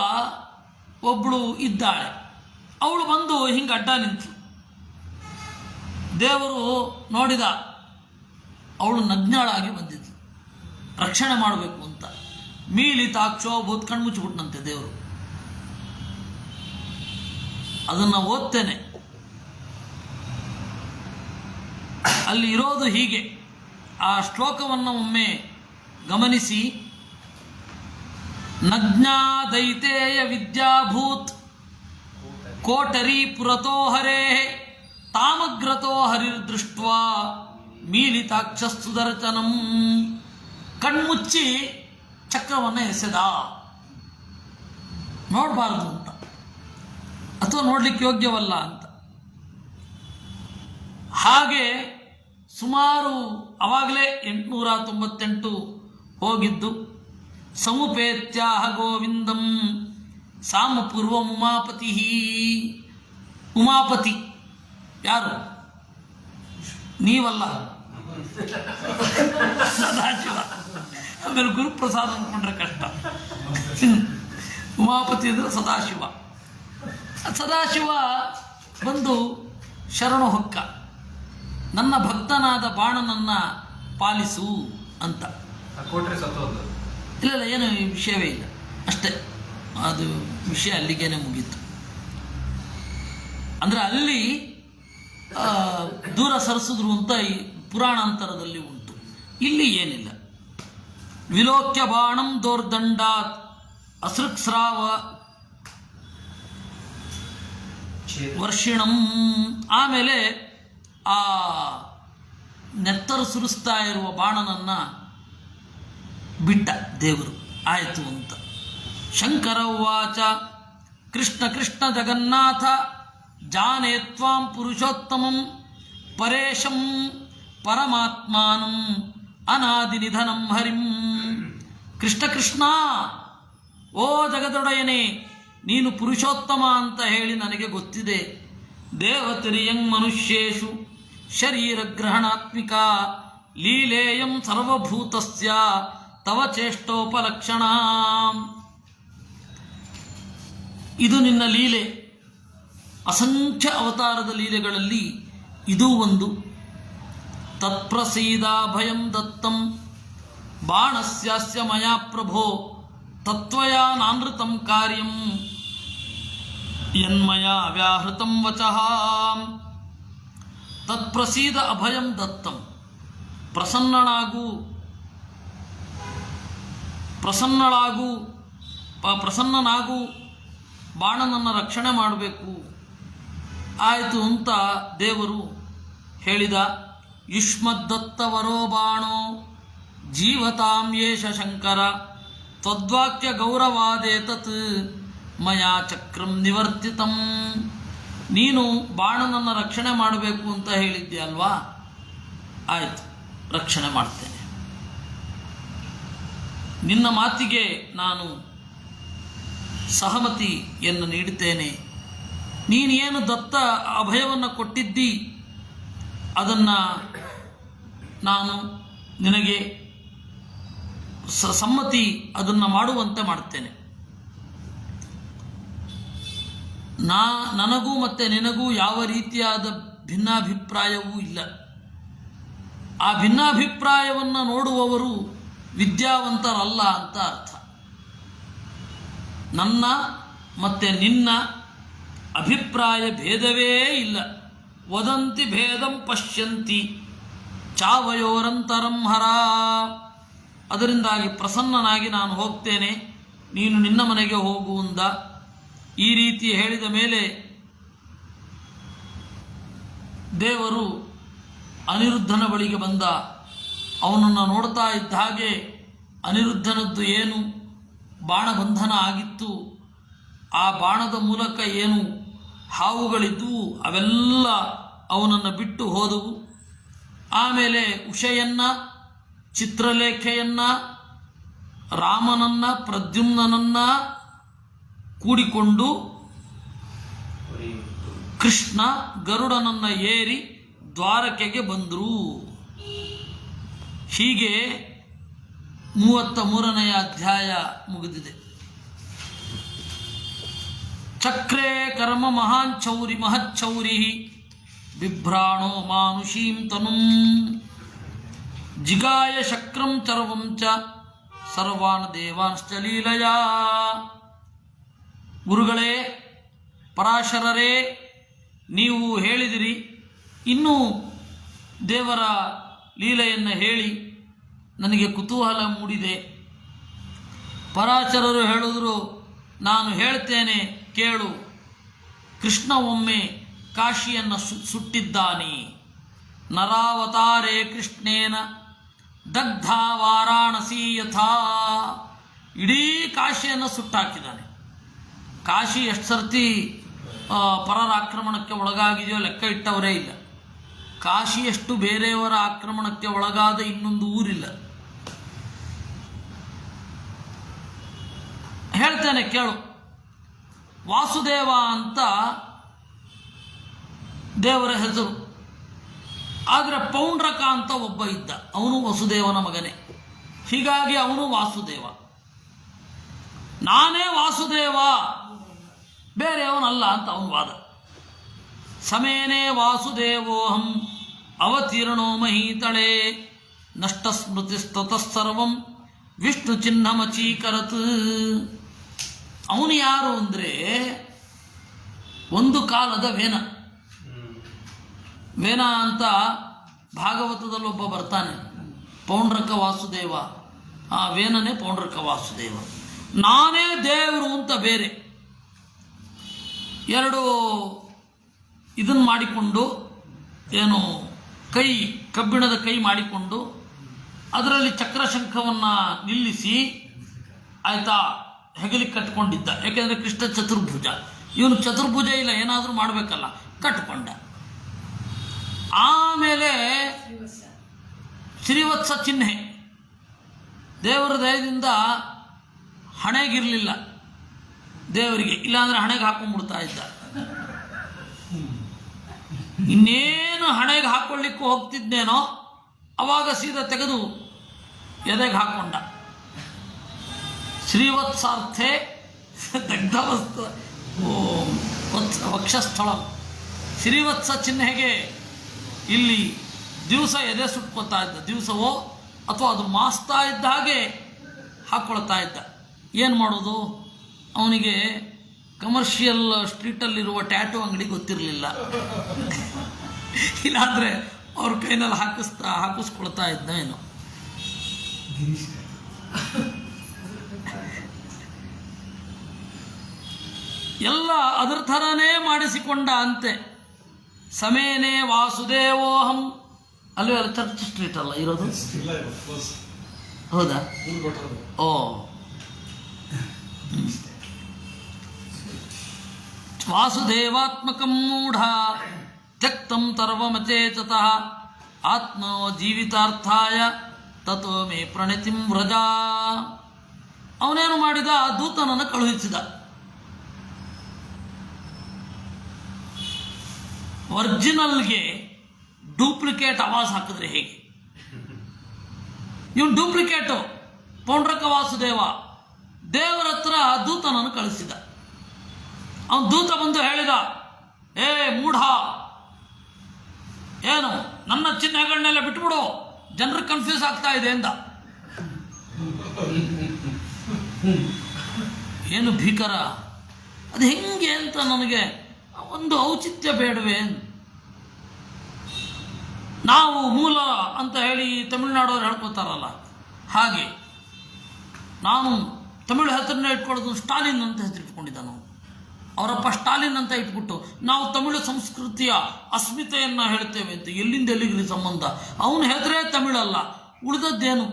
ಒಬ್ಬಳು ಇದ್ದಾಳೆ. ಅವಳು ಬಂದು ಹಿಂಗೆ ಅಡ್ಡ ನಿಂತು ದೇವರು ನೋಡಿದ, ಅವಳು ನಗ್ನಾಳಾಗಿ ಬಂದಿದ್ಲು ರಕ್ಷಣೆ ಮಾಡಬೇಕು ಅಂತ. ಮೀಲಿತಾಕ್ಷೋ ಭೂತ್, ಕಣ್ಮುಚ್ಚಿಬಿಟ್ನಂತೆ ದೇವರು. ಅದನ್ನು ಓದ್ತೇನೆ, ಅಲ್ಲಿ ಇರೋದು ಹೀಗೆ. ಆ ಶ್ಲೋಕವನ್ನು ಒಮ್ಮೆ ಗಮನಿಸಿ. ನಗ್ನಾ ದೈತೇಯ ವಿದ್ಯಾಭೂತ್ ಕೋಟರಿ ಪುರತೋ ಹರೇ ತಾಮಗ್ರತೋ ಹರಿರ್ದೃಷ್ಟ್ವಾ ಮೀಲಿತಾಕ್ಷಸ್ತುದರ್ಶನಂ. ಕಣ್ಮುಚ್ಚಿ ಚಕ್ರವನ್ನು ಎಸೆದ, ನೋಡಬಾರ್ದು ಅಂತ, ಅಥವಾ ನೋಡ್ಲಿಕ್ಕೆ ಯೋಗ್ಯವಲ್ಲ ಅಂತ. ಹಾಗೆ ಸುಮಾರು ಅವಾಗಲೇ 898 ಹೋಗಿದ್ದು. ಸಮುಪೇತ್ಯಾಹ ಗೋವಿಂದಂ ಸಾಮಪೂರ್ವ ಉಮಾಪತಿ. ಉಮಾಪತಿ ಯಾರು? ನೀವಲ್ಲ, ಸದಾಶಿವ. ಆಮೇಲೆ ಗುರುಪ್ರಸಾದ್ ಅಂದ್ಕೊಂಡ್ರೆ ಕಷ್ಟ. ಉಮಾಪತಿ ಅಂದರೆ ಸದಾಶಿವ. ಸದಾಶಿವ ಬಂದು ಶರಣು ಹೊಕ್ಕ, ನನ್ನ ಭಕ್ತನಾದ ಬಾಣನನ್ನು ಪಾಲಿಸು ಅಂತ. ಇಲ್ಲ ಏನು ವಿಷಯವೇ ಇಲ್ಲ, ಅಷ್ಟೇ, ಅದು ವಿಷಯ ಅಲ್ಲಿಗೇನೆ ಮುಗೀತು. ಅಂದರೆ ಅಲ್ಲಿ ದೂರ ಸರಿಸಿದ್ರು ಅಂತ ಈ ಪುರಾಣಾಂತರದಲ್ಲಿ ಉಂಟು, ಇಲ್ಲಿ ಏನಿಲ್ಲ. ವಿಲೋಕ್ಯ ಬಾಣಂ ದೋರ್ದಂಡಾತ್ ಅಸೃಕ್ಸ್ರಾವ ವರ್ಷಿಣಂ. ಆಮೇಲೆ ಆ ನೆತ್ತರು ಸುರಿಸ್ತಾ ಇರುವ ಬಾಣನನ್ನು ಬಿಟ್ಟ ದೇವರು, ಆಯಿತು ಅಂತ. ಶಂಕರ ಉವಾಚ ಕೃಷ್ಣ ಕೃಷ್ಣ ಜಗನ್ನಾಥ ಜಾನೇ ತ್ವಾಂ ಪುರುಷೋತ್ತಮಂ ಪರೇಶಂ ಪರಮಾತ್ಮಾನಂ ಅನಾದಿ ನಿಧನಂ ಹರಿಂ. ಕೃಷ್ಣ ಕೃಷ್ಣ, ಓ ಜಗದೊಡೆಯನೇ, ನೀನು ಪುರುಷೋತ್ತಮ ಅಂತ ಹೇಳಿ ನನಗೆ ಗೊತ್ತಿದೆ. ದೇವತಿರಿಯಂ ಮನುಷ್ಯೇಷು ಶರೀರಗ್ರಹಣಾತ್ಮಿಕ ಲೀಲೇಯಂ ಸರ್ವಭೂತಸ್ಯ ತವ ಚೇಷ್ಟೋಪಲಕ್ಷಣ. ಇದು ನಿನ್ನ ಲೀಲೆ, ಅಸಂಖ್ಯ ಅವತಾರದ ಲೀಲೆಗಳಲ್ಲಿ ಇದೂ ಒಂದು. ತತ್ಪ್ರಸೀದ ಭಯಂ ದತ್ತಂ ಬಾಣಸ್ಯಾಸ್ಯ ಮಯಾ ಪ್ರಭೋ ತತ್ವಯ ನಾನೃತಂ ಕಾರ್ಯಂ ಯನ್ಮಯ ವ್ಯಾಹೃತಂ ವಚಃ. ತತ್ಪ್ರಸೀದ ಅಭಯಂ ದತ್ತಂ, ಪ್ರಸನ್ನನಾಗು, ಬಾಣನನ್ನು ರಕ್ಷಣೆ ಮಾಡಬೇಕು. ಆಯಿತು ಅಂತ ದೇವರು ಹೇಳಿದ. ಯುಷ್ಮದ್ದತ್ತವರೋ ಬಾಣೋ ಜೀವತಾಂ ಯೇಷ ಶಂಕರ ತ್ವದ್ವಾಕ್ಯ ಗೌರವಾದೇತತ್ ಮಯಾ ಚಕ್ರಂ ನಿವರ್ತಿತಂ. ನೀನು ಬಾಣನನ್ನು ರಕ್ಷಣೆ ಮಾಡಬೇಕು ಅಂತ ಹೇಳಿದ್ದೆ ಅಲ್ವಾ, ಆಯಿತು, ರಕ್ಷಣೆ ಮಾಡ್ತೇನೆ. ನಿನ್ನ ಮಾತಿಗೆ ನಾನು ಸಹಮತಿಯನ್ನು ನೀಡುತ್ತೇನೆ. ನೀನೇನು ದತ್ತ ಅಭಯವನ್ನು ಕೊಟ್ಟಿದ್ದಿ ಅದನ್ನು ನಾನು ನಿನಗೆ ಸಮ್ಮತಿ ಅದನ್ನು ಮಾಡುವಂತೆ ಮಾಡ್ತೇನೆ. ನನಗೂ ಮತ್ತು ನಿನಗೂ ಯಾವ ರೀತಿಯಾದ ಭಿನ್ನಾಭಿಪ್ರಾಯವೂ ಇಲ್ಲ. ಆ ಭಿನ್ನಾಭಿಪ್ರಾಯವನ್ನು ನೋಡುವವರು ವಿದ್ಯಾವಂತರಲ್ಲ ಅಂತ ಅರ್ಥ. ನನ್ನ ಮತ್ತು ನಿನ್ನ ಅಭಿಪ್ರಾಯ ಭೇದವೇ ಇಲ್ಲ. ವದಂತಿ ಭೇದಂ ಪಶ್ಯಂತಿ ಚಾವಯೋರಂತರಂ ಹರ. ಅದರಿಂದಾಗಿ ಪ್ರಸನ್ನನಾಗಿ ನಾನು ಹೋಗ್ತೇನೆ, ನೀನು ನಿನ್ನ ಮನೆಗೆ ಹೋಗುವಂದ. ಈ ರೀತಿ ಹೇಳಿದ ಮೇಲೆ ದೇವರು ಅನಿರುದ್ಧನ ಬಳಿಗೆ ಬಂದ. ಅವನನ್ನು ನೋಡ್ತಾ ಇದ್ದ ಹಾಗೆ ಅನಿರುದ್ಧನದ್ದು ಏನು ಬಾಣಬಂಧನ ಆಗಿತ್ತು, ಆ ಬಾಣದ ಮೂಲಕ ಏನು ಹಾವುಗಳಿದ್ದವು ಅವೆಲ್ಲ ಅವನನ್ನು ಬಿಟ್ಟು ಹೋದವು. ಆಮೇಲೆ ಉಷೆಯನ್ನು, ಚಿತ್ರಲೇಖೆಯನ್ನು, ರಾಮನನ್ನು, ಪ್ರದ್ಯುಮ್ನನನ್ನು ಕೂಡಿಕೊಂಡು ಕೃಷ್ಣ ಗರುಡನನ್ನು ಏರಿ ದ್ವಾರಕೆಗೆ ಬಂದರು. ಹೀಗೆ 33ನೇ ಅಧ್ಯಾಯ ಮುಗಿದಿದೆ. ಚಕ್ರೇ ಕರ್ಮ ಮಹಾಂಚೌರಿ ಮಹಚ್ಚೌರಿ ಬಿಭ್ರಾಣೋ ಮಾನುಷೀಂ ತನುಂ ಜಿಗಾಯ ಶಕ್ರಂ ಚರ್ವಂ ಚ ಸರ್ವಾನ್ ದೇವಾಂಶ್ಚ ಲೀಲಯ. ಗುರುಗಳೇ, ಪರಾಶರರೇ, ನೀವು ಹೇಳಿದಿರಿ, ಇನ್ನೂ ದೇವರ ಲೀಲೆಯನ್ನು ಹೇಳಿ ನನಗೆ ಕುತೂಹಲ ಮೂಡಿದೆ. ಪರಾಶರರು ಹೇಳಿದ್ರು, ನಾನು ಹೇಳ್ತೇನೆ ಕೇಳು. ಕೃಷ್ಣ ಒಮ್ಮೆ ಕಾಶಿಯನ್ನು ಸುಟ್ಟಿದ್ದಾನೆ. ನರಾವತಾರೇ ಕೃಷ್ಣೇನ ದಗ್ಧ ವಾರಾಣಸಿ ಯಥಾ. ಇಡೀ ಕಾಶಿಯನ್ನು ಸುಟ್ಟಾಕಿದ್ದಾನೆ. ಕಾಶಿ ಎಷ್ಟು ಸರ್ತಿ ಪರರ ಆಕ್ರಮಣಕ್ಕೆ ಒಳಗಾಗಿದೆಯೋ ಲೆಕ್ಕ ಇಟ್ಟವರೇ ಇಲ್ಲ. ಕಾಶಿಯಷ್ಟು ಬೇರೆಯವರ ಆಕ್ರಮಣಕ್ಕೆ ಒಳಗಾದ ಇನ್ನೊಂದು ಊರಿಲ್ಲ. ಹೇಳ್ತೇನೆ ಕೇಳು. ವಾಸುದೇವ ಅಂತ ದೇವರ ಹೆಸರು. ಆದರೆ ಪೌಂಡ್ರಕ ಅಂತ ಒಬ್ಬ ಇದ್ದ, ಅವನು ವಸುದೇವನ ಮಗನೇ. ಹೀಗಾಗಿ ಅವನು ವಾಸುದೇವ. ನಾನೇ ವಾಸುದೇವ, ಬೇರೆಯವನಲ್ಲ ಅಂತ ಅವನ ವಾದ. ಸಮೇನೇ ವಾಸುದೇವೋಹಂ ಅವತೀರ್ಣೋ ಮಹೀತಳೆ ನಷ್ಟ ಸ್ಮೃತಿಸ್ತತಃಸರ್ವಂ ವಿಷ್ಣು ಚಿಹ್ನಮಚೀಕರತ್. ಅವನು ಯಾರು ಅಂದರೆ ಒಂದು ಕಾಲದ ವೇನ. ವೇನ ಅಂತ ಭಾಗವತದಲ್ಲಿ ಒಬ್ಬ ಬರ್ತಾನೆ, ಪೌಂಡ್ರಕ ವಾಸುದೇವ. ಆ ವೇನನೇ ಪೌಂಡ್ರಕ ವಾಸುದೇವ. ನಾನೇ ದೇವರು ಅಂತ ಬೇರೆ ಎರಡು ಇದನ್ನು ಮಾಡಿಕೊಂಡು, ಏನು ಕೈ, ಕಬ್ಬಿಣದ ಕೈ ಮಾಡಿಕೊಂಡು ಅದರಲ್ಲಿ ಚಕ್ರಶಂಖವನ್ನು ನಿಲ್ಲಿಸಿ, ಆಯಿತಾ, ಹೆಗಲಿಗೆ ಕಟ್ಕೊಂಡಿದ್ದ. ಯಾಕೆಂದರೆ ಕೃಷ್ಣ ಚತುರ್ಭುಜ, ಇವನು ಚತುರ್ಭುಜ ಇಲ್ಲ, ಏನಾದರೂ ಮಾಡಬೇಕಲ್ಲ, ಕಟ್ಕೊಂಡ. ಆಮೇಲೆ ಶ್ರೀವತ್ಸ ಚಿಹ್ನೆ ದೇವರ ದಯದಿಂದ ಹಣೆಗಿರಲಿಲ್ಲ ದೇವರಿಗೆ, ಇಲ್ಲಾಂದರೆ ಹಣೆಗೆ ಹಾಕೊಂಡ್ಬಿಡ್ತಾ ಇದ್ದ. ಇನ್ನೇನು ಹಣೆಗೆ ಹಾಕ್ಕೊಳ್ಳಿಕ್ಕೂ ಹೋಗ್ತಿದ್ದೇನೋ ಅವಾಗ ಸೀದಾ ತೆಗೆದು ಎದೆಗೆ ಹಾಕ್ಕೊಂಡ. ಶ್ರೀವತ್ಸಾರ್ಥೆ ದಗ್ಧವಸ್ತು ವಕ್ಷಸ್ಥಳ. ಶ್ರೀವತ್ಸ ಚಿಹ್ನೆಗೆ ಇಲ್ಲಿ ದಿವಸ ಎದೆ ಸುಟ್ಕೊತಾ ಇದ್ದ, ದಿವಸವೋ ಅಥವಾ ಅದು ಮಾಸ್ತಾ ಇದ್ದ ಹಾಗೆ ಹಾಕ್ಕೊಳ್ತಾ ಇದ್ದ. ಏನು ಮಾಡೋದು, ಅವನಿಗೆ ಕಮರ್ಷಿಯಲ್ ಸ್ಟ್ರೀಟಲ್ಲಿರುವ ಟ್ಯಾಟೂ ಅಂಗಡಿ ಗೊತ್ತಿರಲಿಲ್ಲ, ಇಲ್ಲಾಂದರೆ ಅವ್ರ ಕೈನಲ್ಲಿ ಹಾಕಿಸ್ಕೊಳ್ತಾ ಇದ್ದ ಏನು. ಎಲ್ಲ ಅದರ ಥರನೇ ಮಾಡಿಸಿಕೊಂಡ ಅಂತೆ. ಸಮೇನೇ ವಾಸುದೇವೋಹಂ. ಅಲ್ಲೂ ಎಲ್ಲ ಚರ್ಚ್ ಸ್ಟ್ರೀಟ್ ಅಲ್ಲ ಇರೋದು? ಹೌದಾ? ಓ, ವಾಸುದೇವಾತ್ಮಕಂ ಮೂಢ ತ್ಯಕ್ತಂ ತರ್ವಮಚೇತತಃ ಆತ್ಮೋ ಜೀವಿತಾರ್ಥಾಯ ತತೋ ಮೇ ಪ್ರಣತಿಂ ವ್ರಜ. ಅವನೇನು ಮಾಡಿದ, ದೂತನನ್ನು ಕಳುಹಿಸಿದ. ಒರಿಜಿನಲ್ಗೆ ಡೂಪ್ಲಿಕೇಟ್ ಆವಾಜ್ ಹಾಕಿದ್ರೆ ಹೇಗೆ? ಇವನು ಡೂಪ್ಲಿಕೇಟು, ಪೌಂಡ್ರಕ ವಾಸುದೇವ. ದೇವರ ಹತ್ರ ದೂತನನ್ನು ಕಳಿಸಿದ. ಅವನು ದೂತ ಬಂದು ಹೇಳಿದ, ಏ ಮೂಢ, ಏನು ನನ್ನ ಚಿಹ್ನೆಗಳನ್ನೆಲ್ಲ ಬಿಟ್ಬಿಡು, ಜನರಿಗೆ ಕನ್ಫ್ಯೂಸ್ ಆಗ್ತಾ ಇದೆ ಎಂದ. ಏನು ಭೀಕರ, ಅದು ಹೆಂಗೆ ಅಂತ ನನಗೆ ಒಂದು ಔಚಿತ್ಯ ಬೇಡವೇ? ನಾವು ಮೂಲ ಅಂತ ಹೇಳಿ ತಮಿಳುನಾಡವ್ರು ಹೇಳ್ಕೊತಾರಲ್ಲ, ಹಾಗೆ ನಾನು ತಮಿಳು ಹೆಸರನ್ನ ಇಟ್ಕೊಳ್ಳೋದು. ಸ್ಟಾಲಿನ್ ಅಂತ ಹೆಸರು ಇಟ್ಕೊಂಡಿದ್ದಾನು, ಅವರಪ್ಪ ಸ್ಟಾಲಿನ್ ಅಂತ ಇಟ್ಬಿಟ್ಟು ನಾವು ತಮಿಳು ಸಂಸ್ಕೃತಿಯ ಅಸ್ಮಿತೆಯನ್ನು ಹೇಳ್ತೇವೆ ಅಂತ. ಎಲ್ಲಿಂದ ಎಲ್ಲಿಗೆ ಸಂಬಂಧ? ಅವನ ಹೆಸರೇ ತಮಿಳಲ್ಲ, ಉಳಿದದ್ದೇನು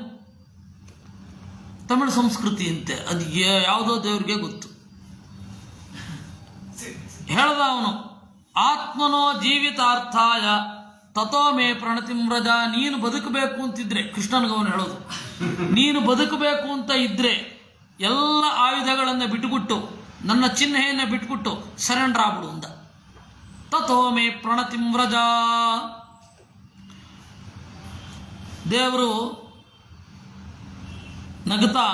ತಮಿಳು ಸಂಸ್ಕೃತಿ ಅಂತೆ. ಅದು ಯಾವುದೋ ದೇವ್ರಿಗೆ ಗೊತ್ತು. ಹೇಳ್ದ ಅವನು, ಆತ್ಮನೋ ಜೀವಿತಾರ್ಥಾಯ ತಥೋ ಮೇ ಪ್ರಣತಿಂ ವ್ರಜ. ನೀನು ಬದುಕಬೇಕು ಅಂತಿದ್ರೆ, ಕೃಷ್ಣನಿಗವನು ಹೇಳೋದು, ನೀನು ಬದುಕಬೇಕು ಅಂತ ಇದ್ರೆ ಎಲ್ಲ ಆಯುಧಗಳನ್ನು ಬಿಟ್ಟುಬಿಟ್ಟು, ನನ್ನ ಚಿಹ್ನೆಯನ್ನು ಬಿಟ್ಬಿಟ್ಟು ಸರೆಂಡರ್ ಆಗ್ಬಿಡು ಅಂದ. ತಥೋ ಮೇ ಪ್ರಣತಿಂ ವ್ರಜ. ದೇವರು ನಗುತ್ತಾ,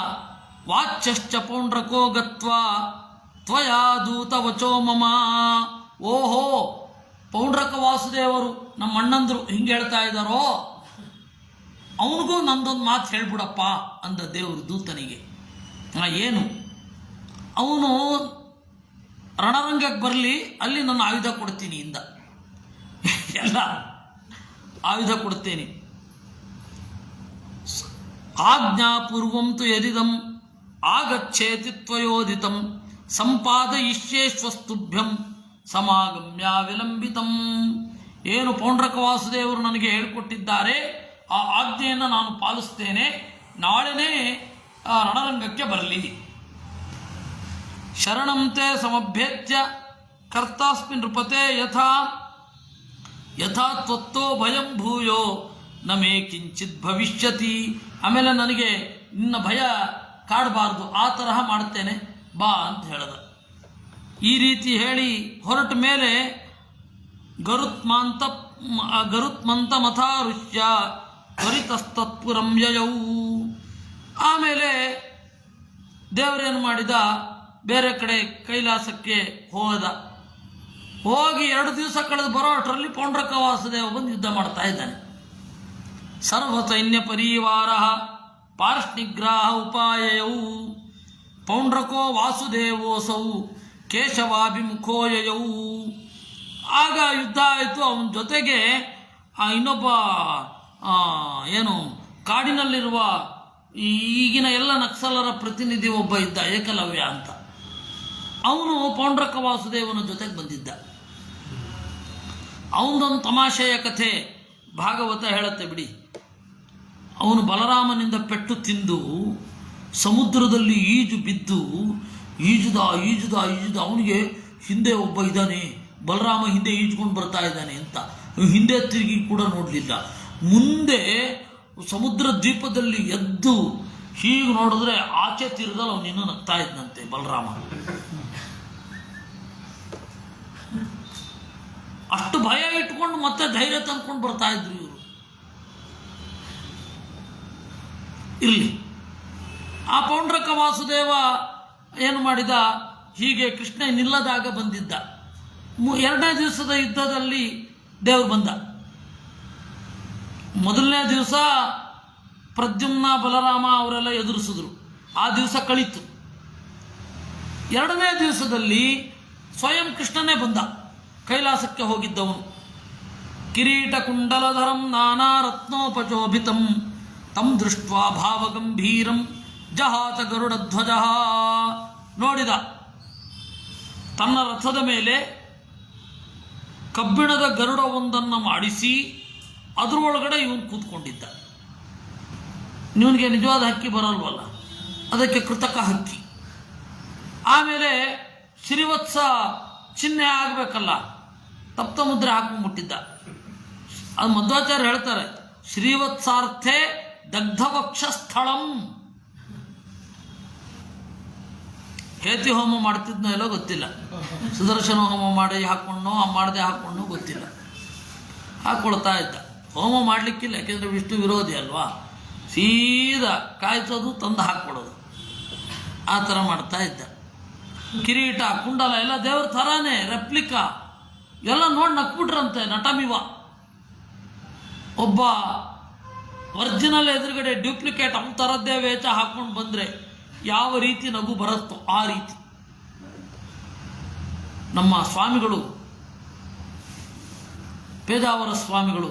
ವಾಚ್ಯಶ್ಚ ಪೌಂಡ್ರಕೋ ಗತ್ವಾ ತ್ವಯಾ ದೂತ ವಚೋ ಮಮ. ಓಹೋ, ಪೌಂಡ್ರಕ ವಾಸುದೇವರು ನಮ್ಮ ಅಣ್ಣಂದರು ಹಿಂಗೆ ಹೇಳ್ತಾ ಇದ್ದಾರೋ, ಅವನಿಗೂ ನಂದೊಂದು ಮಾತು ಹೇಳ್ಬಿಡಪ್ಪ ಅಂದ ದೇವರು ದೂತನಿಗೆ. ಏನು? ಅವನು ರಣರಂಗಕ್ಕೆ ಬರಲಿ, ಅಲ್ಲಿ ನನ್ನ ಆಯುಧ ಕೊಡ್ತೀನಿ ಇಂದ, ಎಲ್ಲ ಆಯುಧ ಕೊಡ್ತೇನೆ. ಆಜ್ಞಾಪೂರ್ವಂತು ಯದಿದಂ ಆಗಚ್ಚೇತಿ ತ್ವಯೋದಿತಂ ಸಂಪಾದಯಿಷ್ಯೇಶ್ವಸ್ತುಭ್ಯಂ ಸಮಾಗಮ್ಯ ವಿಲಂಬಿತಂ. ಏನು ಪೌಂಡ್ರಕ ವಾಸುದೇವರು ನನಗೆ ಹೇಳಿಕೊಟ್ಟಿದ್ದಾರೆ, ಆ ಆಜ್ಞೆಯನ್ನು ನಾನು ಪಾಲಿಸ್ತೇನೆ. ನಾಳೆನೇ ರಣರಂಗಕ್ಕೆ ಬರಲಿ. ಶರಣಂತೆ ಸಮಭ್ಯತ್ಯ ಕರ್ತಾಸ್ಮಿನ್ ನೃಪತೆ ಯಥಾ ಯಥಾ ತ್ವತ್ತೋ ಭಯಂ ಭೂಯೋ ನಮೇ ಕಿಂಚಿತ್ ಭವಿಷ್ಯತಿ. ಆಮೇಲೆ ನನಗೆ ನಿನ್ನ ಭಯ ಕಾಡಬಾರ್ದು, ಆ ತರಹ ಮಾಡ್ತೇನೆ ಬಾ ಅಂತ ಹೇಳ್ದ. ಈ ರೀತಿ ಹೇಳಿ ಹೊರಟ ಮೇಲೆ ಗರುತ್ಮಾಂತ ಗರುತ್ಮಂತಮಥಾರುಷ್ಯ ತ್ವರಿತಸ್ತತ್ಪುರಂ ಯಯೌ. ಆಮೇಲೆ ದೇವರೇನು ಮಾಡಿದ, ಬೇರೆ ಕಡೆ ಕೈಲಾಸಕ್ಕೆ ಹೋಗಿ 2 ದಿವಸ ಕಳೆದು ಬರೋ ಅಷ್ಟರಲ್ಲಿ ಪೌಂಡ್ರಕ ವಾಸುದೇವ ಬಂದು ಯುದ್ಧ ಮಾಡ್ತಾ ಇದ್ದಾನೆ. ಸರ್ವ ಸೈನ್ಯ ಪರಿವಾರ ಪಾರ್ಷ್ಣಿಗ್ರಾಹ ಉಪಾಯಯೌ ಪೌಂಡ್ರಕೋ ವಾಸುದೇವೋಸೌ ಕೇಶವಾಭಿಮುಖೋಯಯೌ. ಆಗ ಯುದ್ಧ ಆಯಿತು. ಅವನ ಜೊತೆಗೆ ಇನ್ನೊಬ್ಬ ಏನು ಕಾಡಿನಲ್ಲಿರುವ ಈಗಿನ ಎಲ್ಲ ನಕ್ಸಲರ ಪ್ರತಿನಿಧಿ ಒಬ್ಬ ಇದ್ದ, ಏಕಲವ್ಯ ಅಂತ. ಅವನು ಪೌಂಡ್ರಕ ವಾಸುದೇವನ ಜೊತೆಗೆ ಬಂದಿದ್ದ. ಅವನದೊಂದು ತಮಾಷೆಯ ಕಥೆ ಭಾಗವತ ಹೇಳುತ್ತೆ ಬಿಡಿ. ಅವನು ಬಲರಾಮನಿಂದ ಪೆಟ್ಟು ತಿಂದು ಸಮುದ್ರದಲ್ಲಿ ಈಜು ಬಿದ್ದು ಈಜುದ ಅವನಿಗೆ ಹಿಂದೆ ಒಬ್ಬ ಇದ್ದಾನೆ, ಬಲರಾಮ ಹಿಂದೆ ಈಜ್ಕೊಂಡು ಬರ್ತಾ ಇದ್ದಾನೆ ಅಂತ. ಹಿಂದೆ ತಿರುಗಿ ಕೂಡ ನೋಡಲಿಲ್ಲ. ಮುಂದೆ ಸಮುದ್ರ ದ್ವೀಪದಲ್ಲಿ ಎದ್ದು ಹೀಗೆ ನೋಡಿದ್ರೆ ಆಚೆ ತೀರದಲ್ಲಿ ಅವನಿನ್ನೂ ನಗ್ತಾ ಇದ್ದಂತೆ ಬಲರಾಮ. ಅಷ್ಟು ಭಯ ಇಟ್ಕೊಂಡು ಮತ್ತೆ ಧೈರ್ಯ ತಂದ್ಕೊಂಡು ಬರ್ತಾ ಇದ್ರು ಇವರು. ಇರಲಿ, ಆ ಪೌಂಡ್ರಕ ವಾಸುದೇವ ಏನು ಮಾಡಿದ, ಹೀಗೆ ಕೃಷ್ಣ ನಿಲ್ಲದಾಗ ಬಂದಿದ್ದ. 2ನೇ ದಿವಸದ ಯುದ್ಧದಲ್ಲಿ ದೇವರು ಬಂದ. ಮೊದಲನೇ ದಿವಸ ಪ್ರದ್ಯುಮ್ನ ಬಲರಾಮ ಅವರೆಲ್ಲ ಎದುರಿಸಿದ್ರು. ಆ ದಿವಸ ಕಳೀತು. 2ನೇ ದಿವಸದಲ್ಲಿ ಸ್ವಯಂ ಕೃಷ್ಣನೇ ಬಂದ. ಕೈಲಾಸಕ್ಕೆ ಹೋಗಿದ್ದವನು. ಕಿರೀಟ ಕುಂಡಲಧರಂ ನಾನಾ ರತ್ನೋಪಚೋಭಿತಂ ತಂ ದೃಷ್ಟ್ವಾ ಭಾವಗಂಭೀರಂ ಜಹಾತ ಗರುಡಧ್ವಜ. ನೋಡಿದ, ತನ್ನ ರಥದ ಮೇಲೆ ಕಬ್ಬಿಣದ ಗರುಡವೊಂದನ್ನು ಮಾಡಿಸಿ ಅದರೊಳಗಡೆ ಇವನು ಕೂತ್ಕೊಂಡಿದ್ದ. ಇವನಿಗೆ ನಿಜವಾದ ಹಕ್ಕಿ ಬರಲ್ವಲ್ಲ, ಅದಕ್ಕೆ ಕೃತಕ ಹಕ್ಕಿ. ಆಮೇಲೆ ಶ್ರೀವತ್ಸ ಚಿಹ್ನೆ ಆಗಬೇಕಲ್ಲ, ತಪ್ತ ಮುದ್ರೆ ಹಾಕೊಂಡ್ಬಿಟ್ಟಿದ್ದ. ಅದು ಮಧ್ವಾಚಾರ್ಯ ಹೇಳ್ತಾರೆ, ಶ್ರೀವತ್ಸಾರ್ಥೆ ದಗ್ಧವಕ್ಷ ಸ್ಥಳಂ. ಹೇತಿ ಹೋಮ ಮಾಡ್ತಿದ್ನೋ ಎಲ್ಲೋ ಗೊತ್ತಿಲ್ಲ, ಸುದರ್ಶನ ಹೋಮ ಮಾಡಿ ಹಾಕ್ಕೊಂಡೋ ಮಾಡದೆ ಹಾಕ್ಕೊಂಡೋ ಗೊತ್ತಿಲ್ಲ, ಹಾಕ್ಕೊಳ್ತಾ ಇದ್ದ. ಹೋಮ ಮಾಡಲಿಕ್ಕಿಲ್ಲ, ಯಾಕೆಂದರೆ ವಿಷ್ಣು ವಿರೋಧಿ ಅಲ್ವಾ. ಸೀದಾ ಕಾಯ್ಸೋದು, ತಂದು ಹಾಕ್ಕೊಡೋದು, ಆ ಥರ ಮಾಡ್ತಾ ಇದ್ದ. ಕಿರೀಟ ಕುಂಡಲ ಎಲ್ಲ ದೇವ್ರ ಥರಾನೇ, ರೆಪ್ಲಿಕಾ ಎಲ್ಲ ನೋಡಿ ನಕ್ಬಿಟ್ರಂತೆ ನಟಮಿವ. ಒಬ್ಬ ಒರಿಜಿನಲ್ ಎದುರುಗಡೆ ಡ್ಯೂಪ್ಲಿಕೇಟ್ ಅವನ ಥರದ್ದೇ ವೇಷ ಹಾಕ್ಕೊಂಡು ಬಂದರೆ ಯಾವ ರೀತಿ ನಗು ಬರುತ್ತೋ ಆ ರೀತಿ. ನಮ್ಮ ಸ್ವಾಮಿಗಳು, ಪೇಜಾವರ ಸ್ವಾಮಿಗಳು,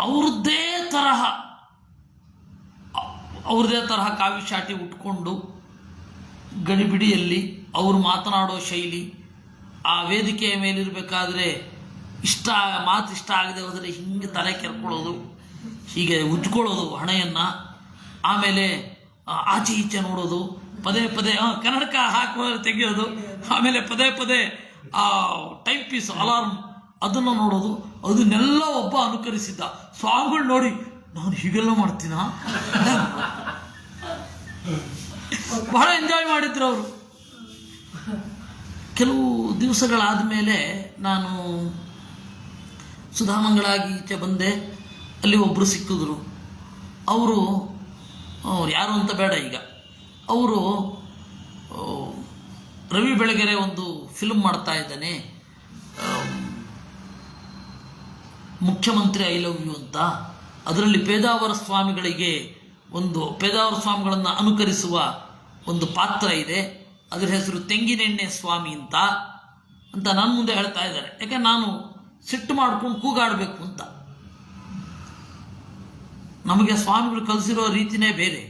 ಅವ್ರದ್ದೇ ತರಹ ಕಾವಿಶಾಟಿ ಉಟ್ಕೊಂಡು ಗಡಿಬಿಡಿಯಲ್ಲಿ ಅವರು ಮಾತನಾಡೋ ಶೈಲಿ, ಆ ವೇದಿಕೆಯ ಮೇಲಿರಬೇಕಾದ್ರೆ ಮಾತು ಇಷ್ಟ ಆಗದೆ ಹೋದರೆ ಹಿಂಗೆ ತಲೆ ಕೆರ್ಕೊಳ್ಳೋದು, ಹೀಗೆ ಉಜ್ಕೊಳ್ಳೋದು ಹಣೆಯನ್ನು, ಆಮೇಲೆ ಆಚೆ ಈಚೆ ನೋಡೋದು, ಪದೇ ಕನ್ನಡಕ ಹಾಕುವ ತೆಗೆಯೋದು, ಆಮೇಲೆ ಪದೇ ಟೈಮ್ ಪೀಸ್ ಅಲಾರ್ಮ್ ಅದನ್ನು ನೋಡೋದು. ಅದನ್ನೆಲ್ಲ ಒಬ್ಬ ಅನುಕರಿಸಿದ್ದ. ಸ್ವಾಮಿಗಳು ನೋಡಿ, ನಾನು ಹೀಗೆಲ್ಲ ಮಾಡ್ತೀನ, ಬಹಳ ಎಂಜಾಯ್ ಮಾಡಿದ್ರು ಅವರು. ಕೆಲವು ದಿವಸಗಳಾದ ಮೇಲೆ ನಾನು ಸುಧಾಮಂಗಳಾಗಿ ಈಚೆ ಬಂದೆ. ಅಲ್ಲಿ ಒಬ್ಬರು ಸಿಕ್ಕಿದ್ರು. ಅವರು ಯಾರು ಅಂತ ಬೇಡ ಈಗ, ಅವರು ರವಿ ಬೆಳಗೆರೆ ಒಂದು ಫಿಲ್ಮ್ ಮಾಡ್ತಾ ಇದ್ದಾನೆ, ಮುಖ್ಯಮಂತ್ರಿ ಐ ಲವ್ ಯು ಅಂತ. ಅದರಲ್ಲಿ ಪೇಜಾವರ ಸ್ವಾಮಿಗಳನ್ನು ಅನುಕರಿಸುವ ಒಂದು ಪಾತ್ರ ಇದೆ. ಅದರ ಹೆಸರು ತೆಂಗಿನೆಣ್ಣೆ ಸ್ವಾಮಿ ಅಂತ ನನ್ನ ಮುಂದೆ ಹೇಳ್ತಾ ಇದ್ದಾರೆ. ಯಾಕೆ ನಾನು ಸಿಟ್ಟು ಮಾಡ್ಕೊಂಡು ಕೂಗಾಡಬೇಕು ಅಂತ. ನಮಗೆ ಸ್ವಾಮಿಗಳು ಕಲಿಸಿರೋ ರೀತಿನೇ ಬೇರೆ.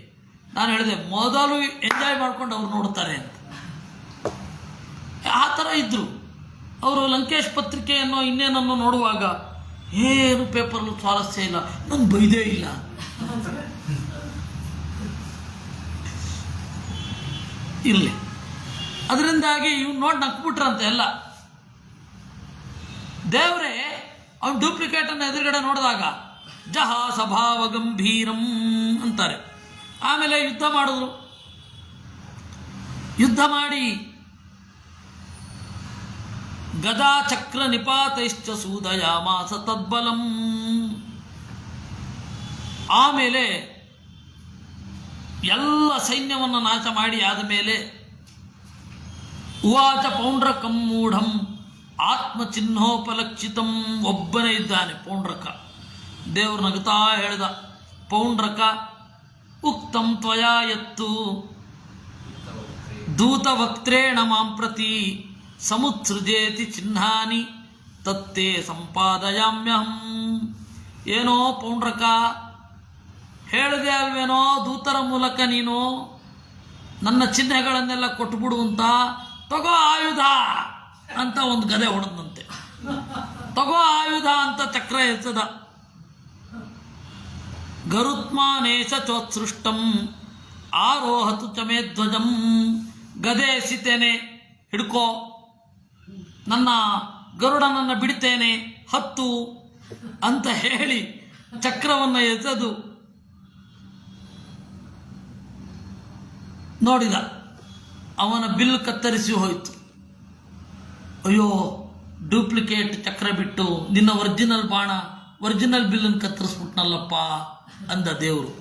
ನಾನು ಹೇಳಿದೆ, ಮೊದಲು ಎಂಜಾಯ್ ಮಾಡ್ಕೊಂಡು ಅವ್ರು ನೋಡ್ತಾರೆ ಅಂತ. ಆ ಥರ ಇದ್ದರು ಅವರು. ಲಂಕೇಶ್ ಪತ್ರಿಕೆಯನ್ನು ಇನ್ನೇನನ್ನು ನೋಡುವಾಗ ಏನು ಪೇಪರ್ಲು ಸ್ವಾರಸ್ಯ ಇಲ್ಲ, ನಾನು ಬೈದೇ ಇಲ್ಲ. ಇರಲಿ, ಅದರಿಂದಾಗಿ ಇವ್ನು ನೋಡಿ ನಕ್ಬಿಟ್ರಂತೆ ಎಲ್ಲ. ದೇವರೇ ಅವನು ಡೂಪ್ಲಿಕೇಟನ್ನು ಎದುರುಗಡೆ ನೋಡಿದಾಗ ಜಹಾ ಸಭಾವ ಗಂಭೀರಂ ಅಂತಾರೆ. ಆಮೇಲೆ ಯುದ್ಧ ಮಾಡಿದ್ರು. ಯುದ್ಧ ಮಾಡಿ ಗದಾ ಚಕ್ರ ನಿಪಾತೈಶ್ಚ ಸೂದಯಾಮಾಸ ತದ್ಬಲಂ. ಆಮೇಲೆ ಎಲ್ಲ ಸೈನ್ಯವನ್ನು ನಾಶ ಮಾಡಿ ಆದ ಮೇಲೆ ಉವಾಚ ಪೌಂಡ್ರಕಂ ಮೂಢಂ ಆತ್ಮಚಿಹ್ನೋಪಲಕ್ಷಿತಂ. ಒಬ್ಬನೇ ಇದ್ದಾನೆ ಪೌಂಡ್ರಕ. ದೇವರು ನಗುತ್ತಾ ಹೇಳಿದ, ಪೌಂಡ್ರಕ ಉಕ್ತಂ ತ್ವಯಾ ಯತ್ತು ದೂತವಕ್ತ್ರೇಣ ಮಾಂ ಪ್ರತಿ ಸಮುತ್ಸೃಜೇತಿ ಚಿಹ್ನಾನಿ ತತ್ತೇ ಸಂಪಾದಯಾಮ್ಯಹಂ. ಏನೋ ಪೌಂಡ್ರಕ, ಹೇಳಿದೆ ಅಲ್ವೇನೋ ದೂತರ ಮೂಲಕ ನೀನು ನನ್ನ ಚಿಹ್ನೆಗಳನ್ನೆಲ್ಲ ಕೊಟ್ಬಿಡು ಅಂತ. ತಗೋ ಆಯುಧ ಅಂತ ಒಂದು ಗದೆ ಹೊಡೆದಂತೆ. ತಗೋ ಆಯುಧ ಅಂತ ಚಕ್ರ ಎತ್ತದ. ಗರುತ್ಮಾನೇಶ ಚೋತ್ಸೃಷ್ಟಂ ಆರೋಹತು ಚಮೇ ಧ್ವಜಂ. ಗದೆ ಎಸಿತೇನೆ, ಹಿಡ್ಕೋ. ನನ್ನ ಗರುಡನನ್ನು ಬಿಡ್ತೇನೆ, ಹತ್ತು ಅಂತ ಹೇಳಿ ಚಕ್ರವನ್ನು ಎಸೆದು ನೋಡಿದ. ಅವನ ಬಿಲ್ ಕತ್ತರಿಸಿ ಹೋಯಿತು. ಅಯ್ಯೋ, ಡೂಪ್ಲಿಕೇಟ್ ಚಕ್ರ ಬಿಟ್ಟು ನಿನ್ನ ಒರಿಜಿನಲ್ ಬಾಣ, ಒರಿಜಿನಲ್ ಬಿಲ್ಲನ್ನು ಕತ್ತರಿಸ್ಬಿಟ್ನಲ್ಲಪ್ಪ ಅಂದ ದೇವರು.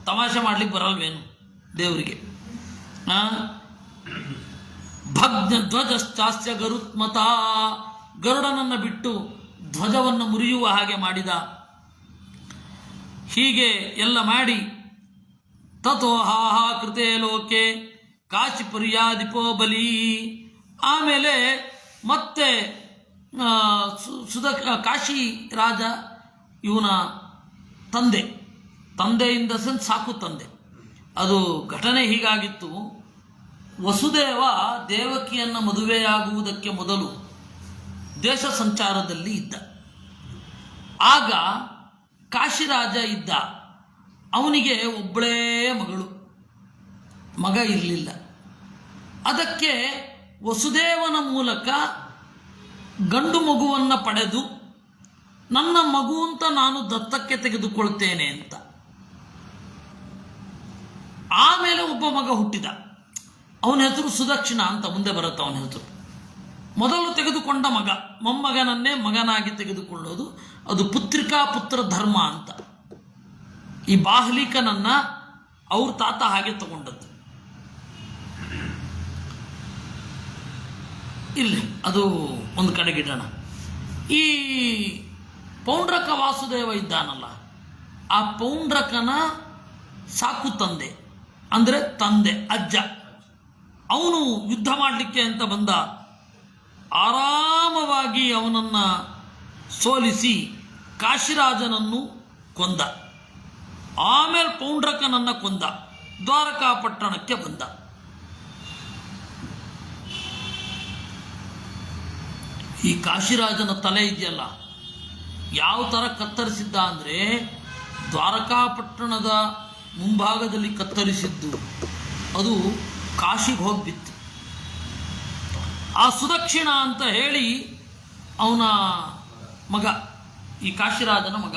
ತಮಾಷೆ ಮಾಡ್ಲಿಕ್ಕೆ ಬರಲ್ವೇನು ದೇವರಿಗೆ? ಭಗ್ನ ಧ್ವಜಶ್ಚಾಸ್ಯ ಗರುತ್ಮತ. ಗರುಡನನ್ನು ಬಿಟ್ಟು ಧ್ವಜವನ್ನು ಮುರಿಯುವ ಹಾಗೆ ಮಾಡಿದ. ಹೀಗೆ ಎಲ್ಲ ಮಾಡಿ ತಥೋ ಹಾಹಾ ಕೃತೆ ಲೋಕೆ ಕಾಶಿಪುರ್ಯಾದಿಪೋ ಬಲಿ. ಆಮೇಲೆ ಮತ್ತೆ ಕಾಶಿ ರಾಜ ಇವನ ತಂದೆಯಿಂದ ಸಾಕು ತಂದೆ. ಅದು ಘಟನೆ ಹೀಗಾಗಿತ್ತು. ವಸುದೇವ ದೇವಕಿಯನ್ನು ಮದುವೆಯಾಗುವುದಕ್ಕೆ ಮೊದಲು ದೇಶ ಸಂಚಾರದಲ್ಲಿ ಇದ್ದ. ಆಗ ಕಾಶಿರಾಜ ಇದ್ದ. ಅವನಿಗೆ ಒಬ್ಬಳೇ ಮಗಳು, ಮಗ ಇರಲಿಲ್ಲ. ಅದಕ್ಕೆ ವಸುದೇವನ ಮೂಲಕ ಗಂಡು ಮಗುವನ್ನು ಪಡೆದು ನನ್ನ ಮಗು ಅಂತ ನಾನು ದತ್ತಕ್ಕೆ ತೆಗೆದುಕೊಳ್ತೇನೆ ಅಂತ. ಆಮೇಲೆ ಒಬ್ಬ ಮಗ ಹುಟ್ಟಿದ. ಅವನ ಹೆಸರು ಸುದಕ್ಷಿಣ ಅಂತ ಮುಂದೆ ಬರುತ್ತೆ ಅವನ ಹೆಸರು. ಮೊದಲು ತೆಗೆದುಕೊಂಡ ಮಗ, ಮೊಮ್ಮಗನನ್ನೇ ಮಗನಾಗಿ ತೆಗೆದುಕೊಳ್ಳೋದು, ಅದು ಪುತ್ರಿಕಾ ಪುತ್ರ ಧರ್ಮ ಅಂತ. ಈ ಬಾಹ್ಲಿಕನನ್ನ ಅವ್ರ ತಾತ ಹಾಗೆ ತಗೊಂಡದ್ದು. ಇಲ್ಲಿ ಅದು ಒಂದು ಕಡೆಗಿಡೋಣ. ಈ ಪೌಂಡ್ರಕ ವಾಸುದೇವ ಇದ್ದಾನಲ್ಲ, ಆ ಪೌಂಡ್ರಕನ ಸಾಕು ತಂದೆ ಅಂದರೆ ತಂದೆ, ಅಜ್ಜ, ಅವನು ಯುದ್ಧ ಮಾಡಲಿಕ್ಕೆ ಅಂತ ಬಂದ. ಆರಾಮವಾಗಿ ಅವನನ್ನು ಸೋಲಿಸಿ ಕಾಶಿರಾಜನನ್ನು ಕೊಂದ. ಆಮೇಲೆ ಪೌಂಡ್ರಕನನ್ನು ಕೊಂದ. ದ್ವಾರಕಾಪಟ್ಟಣಕ್ಕೆ ಬಂದ. ಈ ಕಾಶಿರಾಜನ ತಲೆ ಇದೆಯಲ್ಲ, ಯಾವ ಥರ ಕತ್ತರಿಸಿದ್ದ ಅಂದರೆ ದ್ವಾರಕಾಪಟ್ಟಣದ ಮುಂಭಾಗದಲ್ಲಿ ಕತ್ತರಿಸಿದ್ದು. ಅದು ಕಾಶಿಗೆ ಹೋಗಿಬಿತ್ತು. ಆ ಸುದಕ್ಷಿಣ ಅಂತ ಹೇಳಿ ಅವನ ಮಗ, ಈ ಕಾಶಿರಾಜನ ಮಗ.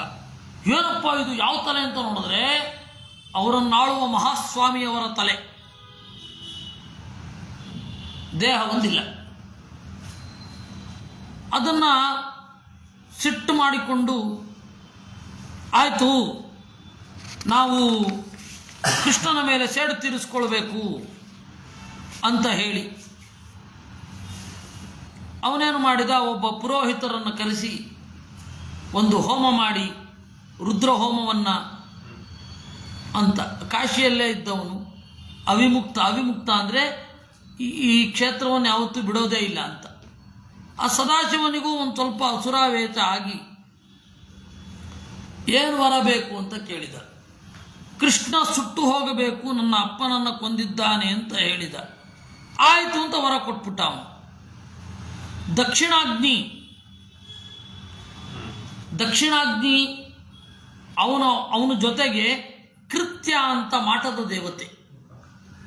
ಏನಪ್ಪ ಇದು ಯಾವ ತಲೆ ಅಂತ ನೋಡಿದ್ರೆ ಅವರನ್ನಾಳುವ ಮಹಾಸ್ವಾಮಿಯವರ ತಲೆ. ದೇಹ ಒಂದಿಲ್ಲ. ಅದನ್ನು ಸಿಟ್ಟು ಮಾಡಿಕೊಂಡು, ಆಯಿತು ನಾವು ಕೃಷ್ಣನ ಮೇಲೆ ಸೇಡು ತೀರಿಸ್ಕೊಳ್ಬೇಕು ಅಂತ ಹೇಳಿ ಅವನೇನು ಮಾಡಿದ, ಒಬ್ಬ ಪುರೋಹಿತರನ್ನು ಕರೆಸಿ ಒಂದು ಹೋಮ ಮಾಡಿ, ರುದ್ರ ಹೋಮವನ್ನು ಅಂತ. ಕಾಶಿಯಲ್ಲೇ ಇದ್ದವನು, ಅವಿಮುಕ್ತ ಅಂದರೆ ಈ ಕ್ಷೇತ್ರವನ್ನು ಯಾವತ್ತೂ ಬಿಡೋದೇ ಇಲ್ಲ ಅಂತ. ಆ ಸದಾಶಿವನಿಗೂ ಒಂದು ಸ್ವಲ್ಪ ಅಸುರಾವೇಶ ಆಗಿ ಏನು ವರ ಬೇಕು ಅಂತ ಕೇಳಿದ. ಕೃಷ್ಣ ಸುಟ್ಟು ಹೋಗಬೇಕು, ನನ್ನ ಅಪ್ಪನನ್ನು ಕೊಂದಿದ್ದಾನೆ ಅಂತ ಹೇಳಿದ. ಆಯಿತು ಅಂತ ವರ ಕೊಟ್ಬಿಟ್ಟ ಅವನು. ದಕ್ಷಿಣಾಗ್ನಿ ಅವನ ಜೊತೆಗೆ ಕೃತ್ಯ ಅಂತ ಮಾಟದ ದೇವತೆ,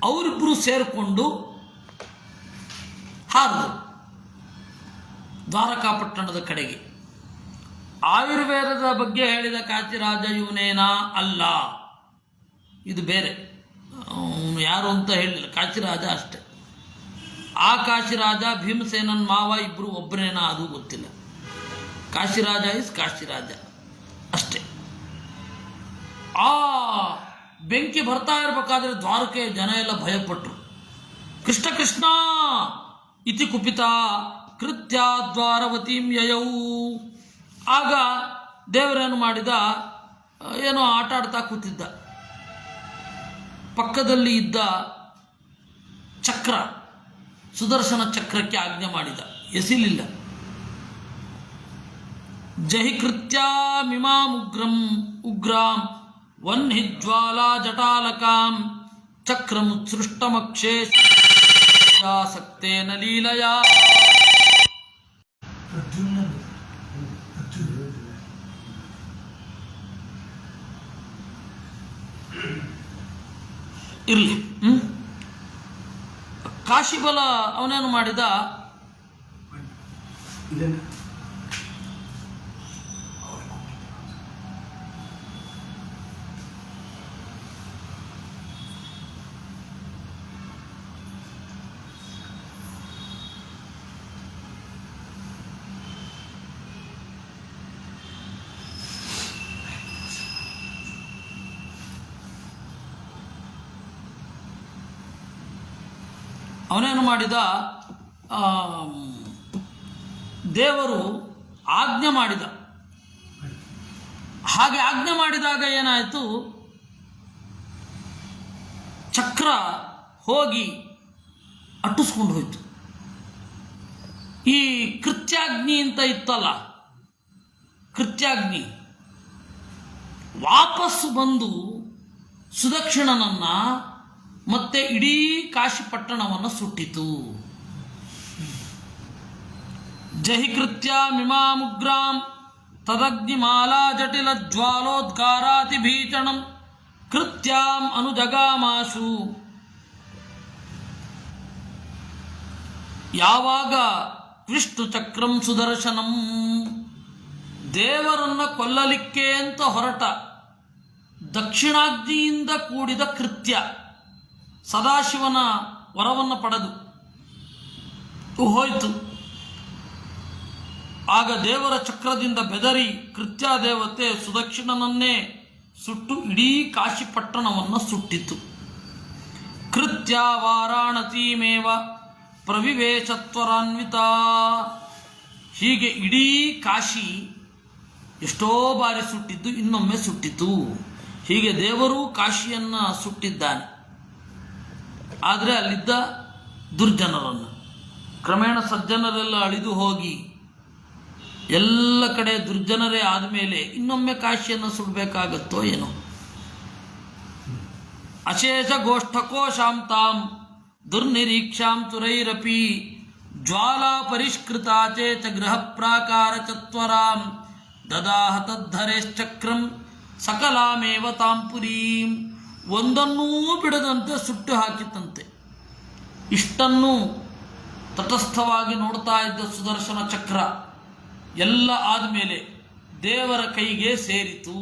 ಅವರಿಬ್ಬರು ಸೇರಿಕೊಂಡು ಹಾರಿದರು ದ್ವಾರಕಾಪಟ್ಟಣದ ಕಡೆಗೆ. ಆಯುರ್ವೇದದ ಬಗ್ಗೆ ಹೇಳಿದ ಕಾಶಿರಾಜ ಇವನೇನಾ? ಅಲ್ಲ, ಇದು ಬೇರೆ. ಯಾರು ಅಂತ ಹೇಳಿಲ್ಲ, ಕಾಶಿರಾಜ ಅಷ್ಟೆ. ಆ ಕಾಶಿರಾಜ ಭೀಮಸೇನನ್ ಮಾವ ಇಬ್ಬರು ಒಬ್ಬರೇನ ಅದು ಗೊತ್ತಿಲ್ಲ. ಕಾಶಿರಾಜ ಇಸ್ ಕಾಶಿರಾಜ ಅಷ್ಟೇ. ಆ ಬೆಂಕಿ ಬರ್ತಾ ಇರಬೇಕಾದ್ರೆ ದ್ವಾರಕೆಯ ಜನ ಎಲ್ಲ ಭಯಪಟ್ಟರು. ಕೃಷ್ಣ ಕೃಷ್ಣ ಇತಿ ಕುಪಿತ ಕೃತ್ಯ ದ್ವಾರವತೀಂ ಯಯೌ. ಆಗ ದೇವರೇನು ಮಾಡಿದ, ಏನೋ ಆಟ ಆಡ್ತಾ ಕೂತಿದ್ದ. ಪಕ್ಕದಲ್ಲಿ ಇದ್ದ ಚಕ್ರ, ಸುದರ್ಶನ ಚಕ್ರಕ್ಕೆ ಆಜ್ಞೆ ಮಾಡಿದ, ಎಸಿಲಿಲ್ಲ. ಜಹಿ ಕೃತ್ಯಾಮಿಮಾಂ ಉಗ್ರಾಂ ವನ್ಹಿಜ್ವಾಲಾ ಜಟಾಲಕಾಂ ಚಕ್ರಮುತ್ಸೃಷ್ಟಮಕ್ಷೇಷಾಸಕ್ತೇನ ಲೀಲಯಾ. ಇರಲಿ. ಕಾಶಿಬಲ ಅವನೇನು ಮಾಡಿದ, ದೇವರು ಆಜ್ಞೆ ಮಾಡಿದ. ಹಾಗೆ ಆಜ್ಞೆ ಮಾಡಿದಾಗ ಏನಾಯಿತು, ಚಕ್ರ ಹೋಗಿ ಅಟ್ಟಿಸ್ಕೊಂಡು ಹೋಯ್ತು. ಈ ಕೃತ್ಯಾಗ್ನಿ ಅಂತ ಇತ್ತಲ್ಲ, ಕೃತ್ಯಾಗ್ನಿ ವಾಪಸ್ಸು ಬಂದು ಸುದಕ್ಷಿಣನನ್ನ ಮತ್ತೆ ಇಡೀ ಕಾಶಿ ಪಟ್ಟಣವನ್ನು ಸುಟ್ಟಿತು. ಜಹಿ ಕೃತ್ಯಾಮಿಮಾಮುಗ್ರಾಂ ತದಗ್ನಿಮಾಲಾ ಜಟಿಲ ಜ್ವಾಲೋದ್ಗಾರಾತಿ ಭೀಷಣಂ ಕೃತ್ಯಾಂ ಅನುಜಗಾಮಾಶು. ಯಾವಾಗ ವಿಷ್ಣು ಚಕ್ರಂ ಸುದರ್ಶನಂ, ದೇವರನ್ನ ಕೊಲ್ಲಲಿಕ್ಕೆ ಅಂತ ಹೊರಟ ದಕ್ಷಿಣಾಗ್ನಿಯಿಂದ ಕೂಡಿದ ಕೃತ್ಯ, ಸದಾಶಿವನ ವರವನ್ನು ಪಡೆದು ಹೋಯಿತು. ಆಗ ದೇವರ ಚಕ್ರದಿಂದ ಬೆದರಿ ಕೃತ್ಯಾದೇವತೆ ಸುದಕ್ಷಿಣನನ್ನೇ ಸುಟ್ಟು ಇಡೀ ಕಾಶಿ ಪಟ್ಟಣವನ್ನು ಸುಟ್ಟಿತು. ಕೃತ್ಯ ವಾರಾಣಸೀಮೇವ ಪ್ರವಿವೇಶತ್ವರಾನ್ವಿತ. ಹೀಗೆ ಇಡೀ ಕಾಶಿ ಎಷ್ಟೋ ಬಾರಿ ಸುಟ್ಟಿದ್ದು, ಇನ್ನೊಮ್ಮೆ ಸುಟ್ಟಿತು. ಹೀಗೆ ದೇವರು ಕಾಶಿಯನ್ನು ಸುಟ್ಟಿದ್ದಾನೆ. ಆದರೆ ಅಲ್ಲಿದ್ದ ದುರ್ಜನರನ್ನು, ಕ್ರಮೇಣ ಸಜ್ಜನರೆಲ್ಲ ಅಳಿದು ಹೋಗಿ ಎಲ್ಲ ಕಡೆ ದುರ್ಜನರೇ ಆದಮೇಲೆ ಇನ್ನೊಮ್ಮೆ ಕಾಶಿಯನ್ನು ಸುಡಬೇಕಾಗತ್ತೋ ಏನೋ. ಅಶೇಷ ಗೋಷ್ಠಕೋಶಾಂ ತಾಂ ದುರ್ನಿರೀಕ್ಷಾಂ ತುರೈರಪಿ ಜ್ವಾಲಾ ಪರಿಷ್ಕೃತಾಚೇ ಚ ಗೃಹ ಪ್ರಾಕಾರ ಚತ್ವರಾಂ ದದಾಹ ತದ್ಧರೇಶ್ಚಕ್ರಂ ಸಕಲಾಮೇವ ತಾಂ ಪುರೀಂ. ಒಂದನ್ನೂ ಬಿಡದಂತೆ ಸುಟ್ಟು ಹಾಕಿತಂತೆ. ಇಷ್ಟನ್ನು ತಟಸ್ಥವಾಗಿ ನೋಡ್ತಾ ಇದ್ದ ಸುದರ್ಶನ ಚಕ್ರ ಎಲ್ಲ ಆದಮೇಲೆ ದೇವರ ಕೈಗೆ ಸೇರಿತು.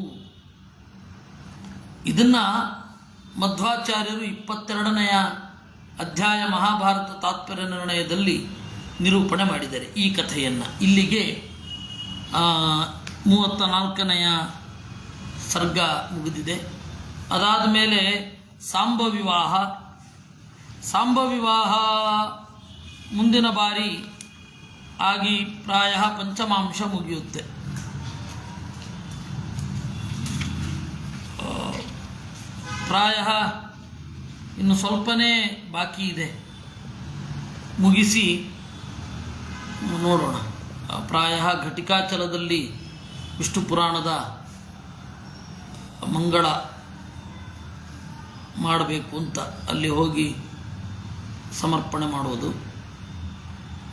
ಇದನ್ನ ಮಧ್ವಾಚಾರ್ಯರು 22ನೇ ಅಧ್ಯಾಯ ಮಹಾಭಾರತ ತಾತ್ಪರ್ಯ ನಿರ್ಣಯದಲ್ಲಿ ನಿರೂಪಣೆ ಮಾಡಿದ್ದಾರೆ ಈ ಕಥೆಯನ್ನು. ಇಲ್ಲಿಗೆ 34ನೇ ಸರ್ಗ ಮುಗಿದಿದೆ. ಅದಾದ ಮೇಲೆ ಸಾಂಬ ವಿವಾಹ ಮುಂದಿನ ಬಾರಿ ಆಗಿ ಪ್ರಾಯ ಪಂಚಮಾಂಶ ಮುಗಿಯುತ್ತೆ. ಪ್ರಾಯ ಇನ್ನು ಸ್ವಲ್ಪನೇ ಬಾಕಿ ಇದೆ, ಮುಗಿಸಿ ನೋಡೋಣ. ಪ್ರಾಯ ಘಟಿಕಾಚಲದಲ್ಲಿ ವಿಷ್ಣು ಪುರಾಣದ ಮಂಗಳ ಮಾಡಬೇಕು ಅಂತ ಅಲ್ಲಿ ಹೋಗಿ ಸಮರ್ಪಣೆ ಮಾಡೋದು.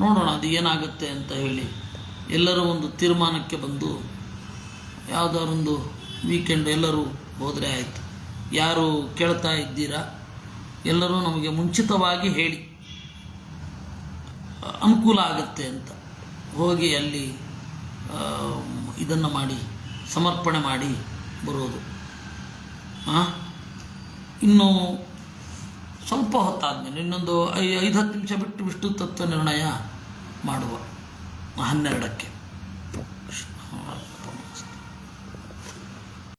ನೋಡೋಣ ಅದು ಏನಾಗುತ್ತೆ ಅಂತ ಹೇಳಿ ಎಲ್ಲರೂ ಒಂದು ತೀರ್ಮಾನಕ್ಕೆ ಬಂದು ಯಾವುದಾರೊಂದು ವೀಕೆಂಡ್ ಎಲ್ಲರೂ ಹೋದರೆ ಆಯಿತು. ಯಾರು ಕೇಳ್ತಾ ಇದ್ದೀರಾ ಎಲ್ಲರೂ ನಮಗೆ ಮುಂಚಿತವಾಗಿ ಹೇಳಿ, ಅನುಕೂಲ ಆಗುತ್ತೆ ಅಂತ ಹೋಗಿ ಅಲ್ಲಿ ಇದನ್ನು ಮಾಡಿ ಸಮರ್ಪಣೆ ಮಾಡಿ ಬರೋದು. ಇನ್ನು ಸ್ವಲ್ಪ ಹೊತ್ತಾದಮೇಲೆ ಇನ್ನೊಂದು 5-10 ನಿಮಿಷ ಬಿಟ್ಟು ವಿಷ್ಣು ತತ್ವ ನಿರ್ಣಯ ಮಾಡುವ 12ಕ್ಕೆ.